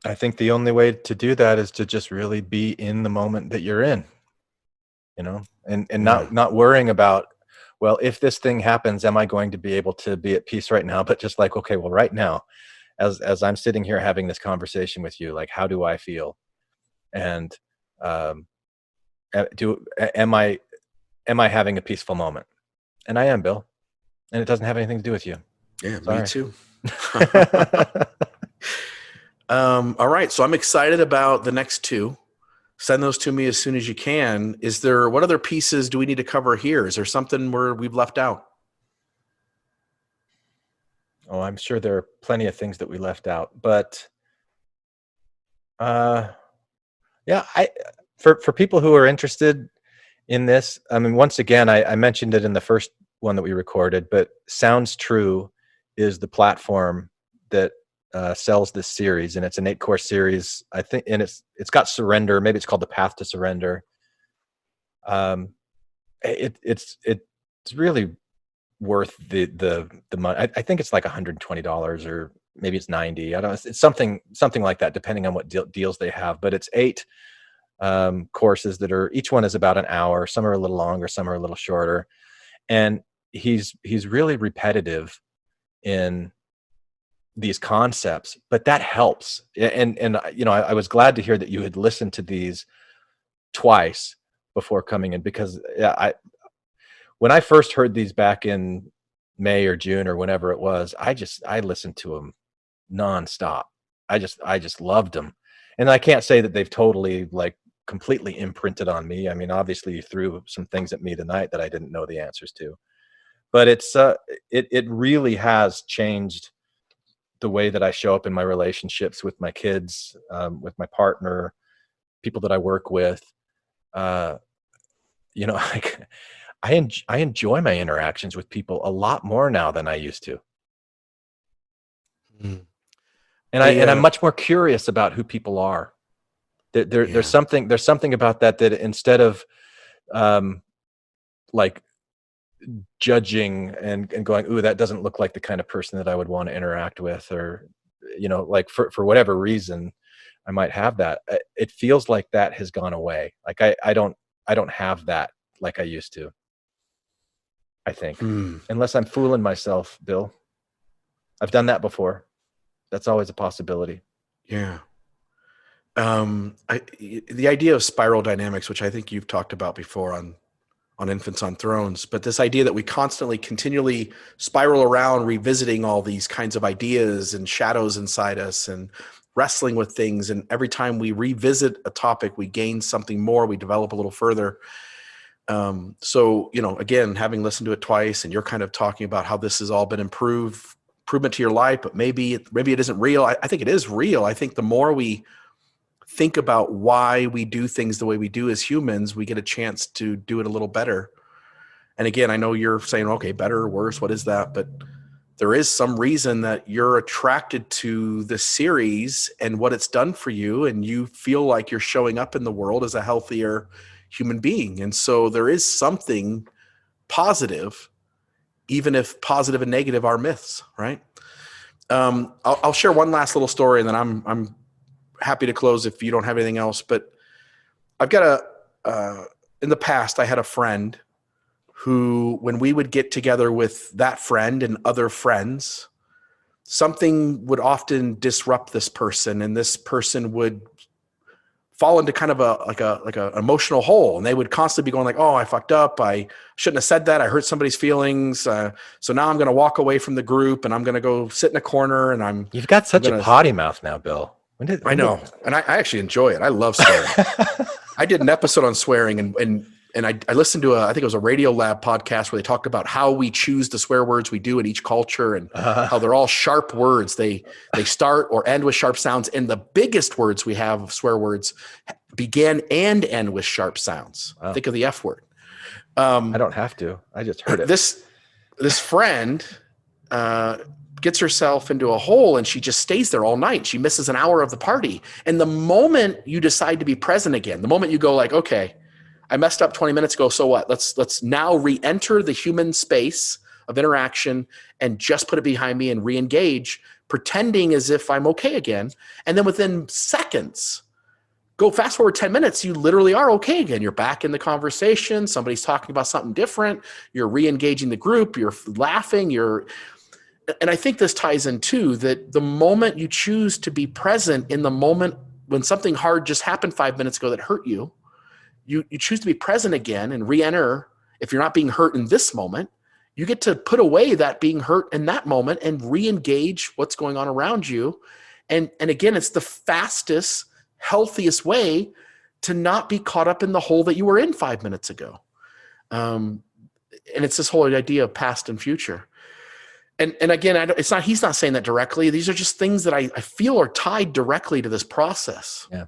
I think the only way to do that is to just really be in the moment that you're in, and not worrying about, well, if this thing happens, am I going to be able to be at peace right now? But just like, okay, well, right now, as I'm sitting here having this conversation with you, like, how do I feel? And am I having a peaceful moment? And I am, Bill. And it doesn't have anything to do with you. Yeah, Sorry. Me too. All right. So I'm excited about the next two. Send those to me as soon as you can. What other pieces do we need to cover here? Is there something where we've left out? Oh, I'm sure there are plenty of things that we left out, but for people who are interested in this, I mean, once again, I mentioned it in the first one that we recorded, but Sounds True is the platform that sells this series, and it's an 8-course series, I think, and it's got Surrender. Maybe it's called The Path to Surrender. It's really worth the money. I think it's like $120, or maybe it's $90. I don't know. It's something like that, depending on what deals they have. But it's 8 courses that are, each one is about an hour. Some are a little longer, some are a little shorter, and he's really repetitive in these concepts, but that helps. And I was glad to hear that you had listened to these twice before coming in, because when I first heard these back in May or June or whenever it was, I listened to them nonstop. I just loved them. And I can't say that they've totally, like, completely imprinted on me. I mean, obviously you threw some things at me tonight that I didn't know the answers to, but it really has changed the way that I show up in my relationships with my kids, with my partner, people that I work with. I enjoy my interactions with people a lot more now than I used to. And I'm much more curious about who people are. There's something about that instead of like judging and going, ooh, that doesn't look like the kind of person that I would want to interact with, or like for whatever reason I might have that. It feels like that has gone away. Like I don't have that like I used to, I think. Unless I'm fooling myself, Bill. I've done that before. That's always a possibility. Yeah. The idea of spiral dynamics, which I think you've talked about before on Infants on Thrones, but this idea that we continually spiral around, revisiting all these kinds of ideas and shadows inside us and wrestling with things. And every time we revisit a topic, we gain something more, we develop a little further. So, again, having listened to it twice, and you're kind of talking about how this has all been improvement to your life, but maybe it isn't real. I think it is real. I think the more we think about why we do things the way we do as humans, we get a chance to do it a little better. And again, I know you're saying, okay, better or worse, what is that? But there is some reason that you're attracted to the series and what it's done for you, and you feel like you're showing up in the world as a healthier human being. And so there is something positive, even if positive and negative are myths, right? I'll share one last little story, and then I'm happy to close if you don't have anything else. But I've got in the past, I had a friend who, when we would get together with that friend and other friends, something would often disrupt this person, and this person would fall into kind of a emotional hole, and they would constantly be going like, oh, I fucked up. I shouldn't have said that. I hurt somebody's feelings. So now I'm going to walk away from the group, and I'm going to go sit in a corner, and You've got such a potty mouth now, Bill. I know. And I actually enjoy it. I love swearing. I did an episode on swearing, and I listened to I think it was a Radio Lab podcast where they talked about how we choose the swear words we do in each culture, and how they're all sharp words. They start or end with sharp sounds. And the biggest words we have of swear words begin and end with sharp sounds. Wow. Think of the F word. I don't have to. I just heard it. This friend gets herself into a hole, and she just stays there all night. She misses an hour of the party. And the moment you decide to be present again, the moment you go like, okay, I messed up 20 minutes ago, so what? Let's now re-enter the human space of interaction and just put it behind me and re-engage, pretending as if I'm okay again. And then within seconds, go fast forward 10 minutes, you literally are okay again. You're back in the conversation. Somebody's talking about something different. You're re-engaging the group. You're laughing. And I think this ties in too, that the moment you choose to be present in the moment when something hard just happened 5 minutes ago that hurt you, you choose to be present again and re-enter. If you're not being hurt in this moment, you get to put away that being hurt in that moment and re-engage what's going on around you. And again, it's the fastest, healthiest way to not be caught up in the hole that you were in 5 minutes ago. And it's this whole idea of past and future. And again, he's not saying that directly. These are just things that I feel are tied directly to this process. Yeah.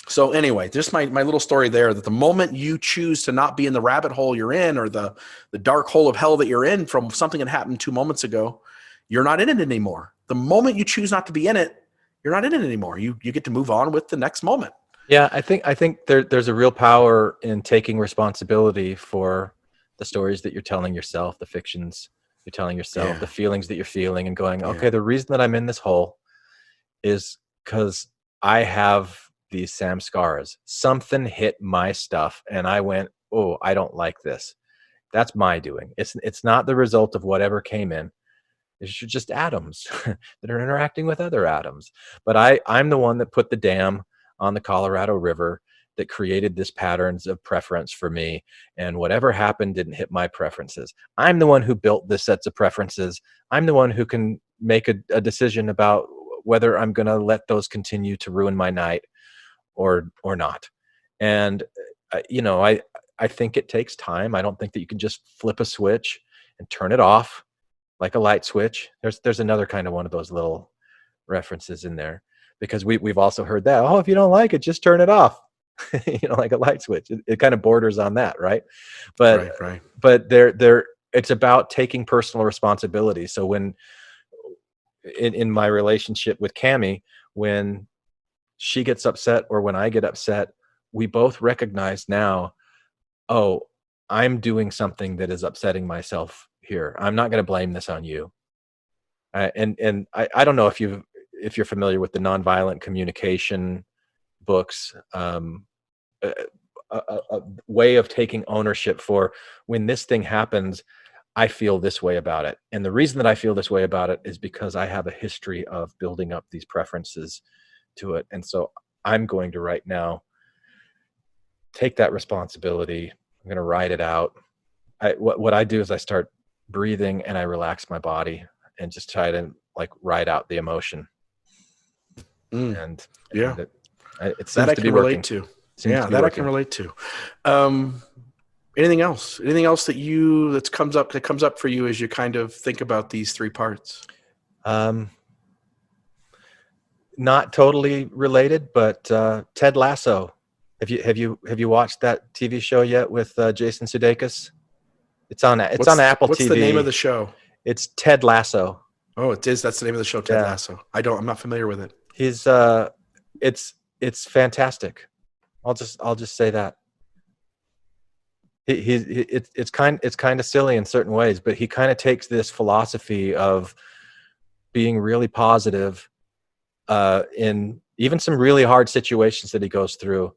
So anyway, just my little story there, that the moment you choose to not be in the rabbit hole you're in, or the dark hole of hell that you're in from something that happened 2 moments ago, you're not in it anymore. The moment you choose not to be in it, you're not in it anymore. You get to move on with the next moment. Yeah, I think there's a real power in taking responsibility for the stories that you're telling yourself, the fictions you're telling yourself, the feelings that you're feeling, and going, okay, the reason that I'm in this hole is because I have these samskaras. Something hit my stuff, and I went, oh, I don't like this. That's my doing. It's not the result of whatever came in. It's just atoms that are interacting with other atoms. But I'm the one that put the dam on the Colorado River that created this patterns of preference for me, and whatever happened didn't hit my preferences. I'm the one who built this sets of preferences. I'm the one who can make a decision about whether I'm going to let those continue to ruin my night or not. And I think it takes time. I don't think that you can just flip a switch and turn it off like a light switch. There's another kind of one of those little references in there, because we've also heard that, oh, if you don't like it, just turn it off. Like a light switch. It kind of borders on that, right? But right. But it's about taking personal responsibility. So when in my relationship with Cammie, when she gets upset or when I get upset, we both recognize now, oh, I'm doing something that is upsetting myself here. I'm not going to blame this on you. And I don't know if you're familiar with the nonviolent communication books, a way of taking ownership for when this thing happens, I feel this way about it. And the reason that I feel this way about it is because I have a history of building up these preferences to it. And so I'm going to right now take that responsibility. I'm going to ride it out. What I do is I start breathing and I relax my body and just try to like ride out the emotion. And it seems that I to can be relate to. Yeah, that I can relate to. Anything else? Anything else that comes up for you as you kind of think about these three parts? Not totally related, but Ted Lasso. Have you watched that TV show yet with Jason Sudeikis? It's on Apple What's TV. the name of the show? It's Ted Lasso. Oh, it is. That's the name of the show, Ted Lasso. I'm not familiar with it. He's it's fantastic. I'll just say that. It's kind of silly in certain ways, but he kind of takes this philosophy of being really positive in even some really hard situations that he goes through.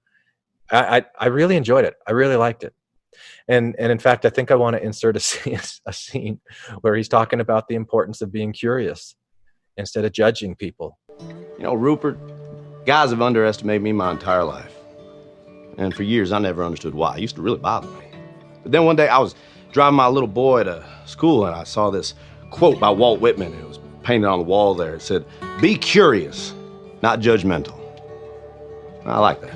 I really enjoyed it. I really liked it. And in fact, I think I want to insert a scene where he's talking about the importance of being curious instead of judging people. You know, Rupert, guys have underestimated me my entire life. And for years, I never understood why. It used to really bother me. But then one day, I was driving my little boy to school, and I saw this quote by Walt Whitman. It was painted on the wall there. It said, "Be curious, not judgmental." I like that.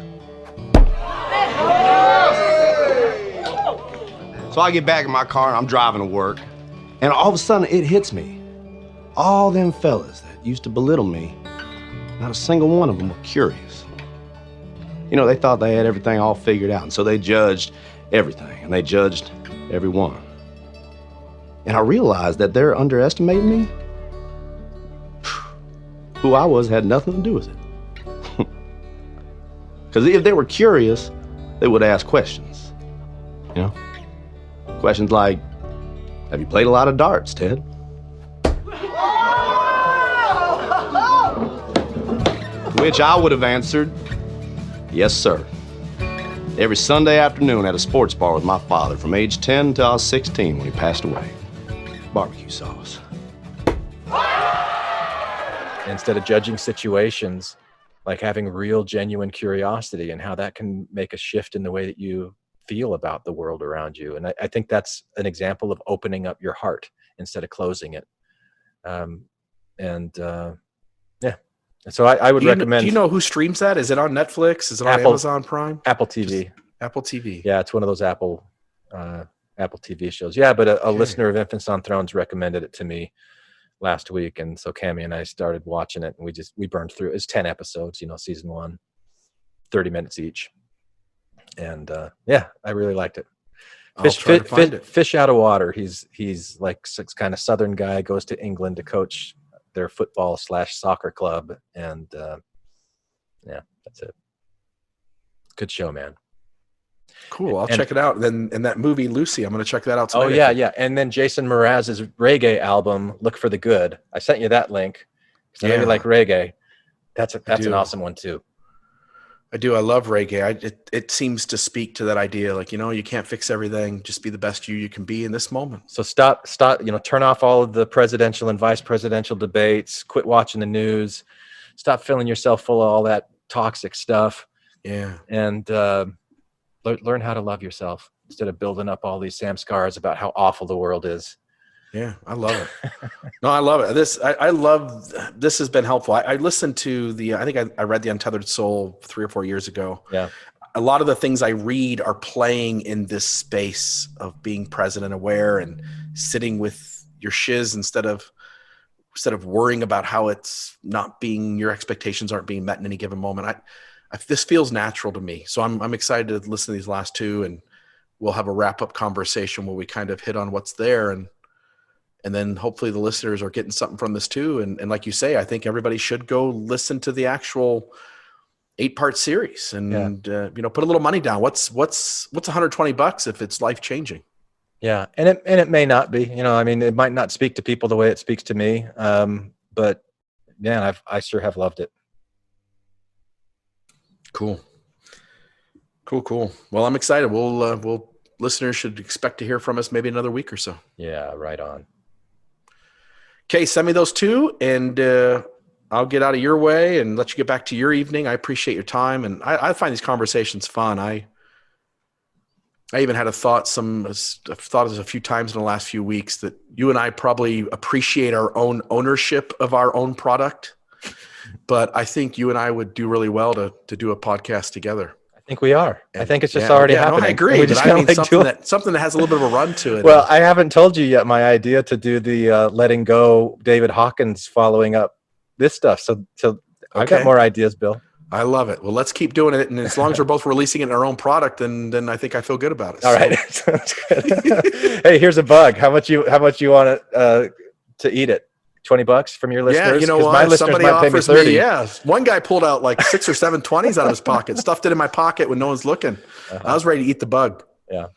So I get back in my car, and I'm driving to work, and all of a sudden, it hits me. All them fellas that used to belittle me, not a single one of them were curious. You know, they thought they had everything all figured out, and so they judged everything, and they judged everyone. And I realized that they're underestimating me. Who I was had nothing to do with it. Because if they were curious, they would ask questions. You know? Questions like, have you played a lot of darts, Ted? Which I would have answered, yes, sir. Every Sunday afternoon at a sports bar with my father from age 10 until I was 16 when he passed away. Barbecue sauce. Instead of judging situations, like having real, genuine curiosity and how that can make a shift in the way that you feel about the world around you. And I think that's an example of opening up your heart instead of closing it. So I would recommend. Do you know who streams that? Is it on Netflix? Is it on Amazon Prime? Apple TV. Apple TV. Yeah, it's one of those Apple TV shows. Yeah, but a listener of Infants on Thrones recommended it to me last week, and so Cammie and I started watching it, and we burned through. It's 10 episodes, season 1, 30 minutes each, and I really liked it. Fish out of water. He's like this kind of Southern guy, goes to England to coach their football/soccer club, and that's it. Good show, man. Cool. I'll check it out. Then in that movie Lucy, I'm going to check that out tonight. Oh yeah. And then Jason Mraz's reggae album, Look for the Good. I sent you that link because I really like reggae. That's an awesome one too. I do. I love reggae. It seems to speak to that idea. Like, you can't fix everything. Just be the best you can be in this moment. So stop, turn off all of the presidential and vice presidential debates, quit watching the news, stop filling yourself full of all that toxic stuff. Yeah. And learn how to love yourself instead of building up all these samskars about how awful the world is. Yeah, I love it. No, I love it. I love this has been helpful. I listened to I think I read The Untethered Soul 3 or 4 years ago. Yeah. A lot of the things I read are playing in this space of being present and aware and sitting with your shiz instead of worrying about how it's not being, your expectations aren't being met in any given moment. This feels natural to me. So I'm excited to listen to these last two, and we'll have a wrap up conversation where we kind of hit on what's there, and then hopefully the listeners are getting something from this too. And like you say, I think everybody should go listen to the actual 8-part series and put a little money down. What's $120 if it's life changing? Yeah. And it may not be, it might not speak to people the way it speaks to me. But man, I sure have loved it. Cool. Well, I'm excited. We'll listeners should expect to hear from us maybe another week or so. Yeah, right on. Okay, send me those two, and I'll get out of your way and let you get back to your evening. I appreciate your time, and I find these conversations fun. I even had a thought. I've thought this a few times in the last few weeks that you and I probably appreciate our own ownership of our own product, but I think you and I would do really well to do a podcast together. I think we are. I think it's just already happening. No, I agree. But I mean something that has a little bit of a run to it. Well, I haven't told you yet my idea to do the letting go David Hawkins following up this stuff. So I got more ideas, Bill. I love it. Well, let's keep doing it, and as long as we're both releasing it in our own product, then I think I feel good about it. All right, sounds good. Hey, here's a bug. How much you want to eat it? $20 from your listeners? Yeah, you know what? My listeners Somebody might pay me offers 30. me. Yeah, one guy pulled out like 6 or 7 20s out of his pocket, stuffed it in my pocket when no one's looking. I was ready to eat the bug. Yeah.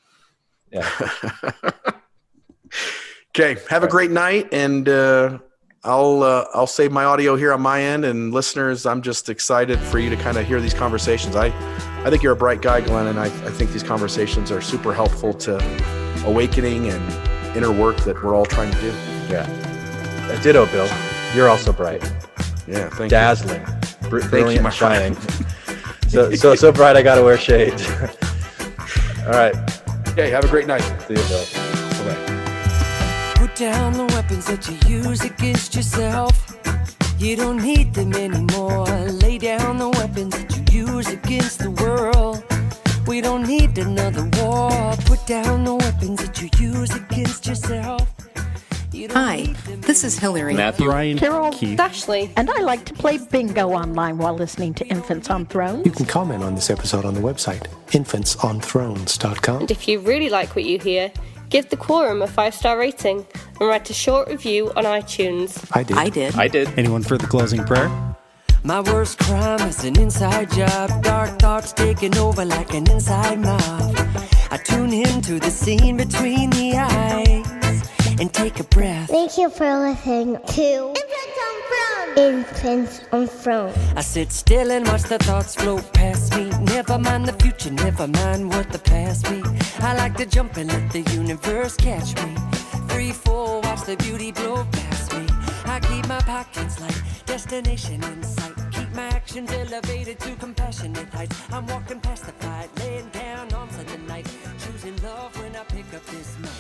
Okay, have a great night, and I'll save my audio here on my end. And listeners, I'm just excited for you to kind of hear these conversations. I think you're a bright guy, Glenn, and I think these conversations are super helpful to awakening and inner work that we're all trying to do. Yeah. Ditto, Bill. You're also bright. Yeah, thank Dazzling. you. Brilliant, you, my shining. friend. so bright I gotta wear shades. All right. Okay, have a great night. See you, Bill. Bye-bye. Put down the weapons that you use against yourself. You don't need them anymore. Lay down the weapons that you use against the world. We don't need another war. Put down the weapons that you use against yourself. Hi, this is Hillary. Matthew, Ryan, Carol, Keith, Ashley, and I like to play bingo online while listening to Infants on Thrones. You can comment on this episode on the website, infantsonthrones.com. And if you really like what you hear, give the Quorum a 5-star rating and write a short review on iTunes. I did. Anyone for the closing prayer? My worst crime is an inside job. Dark thoughts taking over like an inside mob. I tune into the scene between the eyes and take a breath. Thank you for listening to Infants on Thrones. I sit still and watch the thoughts float past me. Never mind the future, never mind what the past be. I like to jump and let the universe catch me. Free fall, watch the beauty blow past me. I keep my pockets light, destination in sight. Keep my actions elevated to compassionate heights. I'm walking past the fight, laying down on Sunday night. Choosing love when I pick up this mic.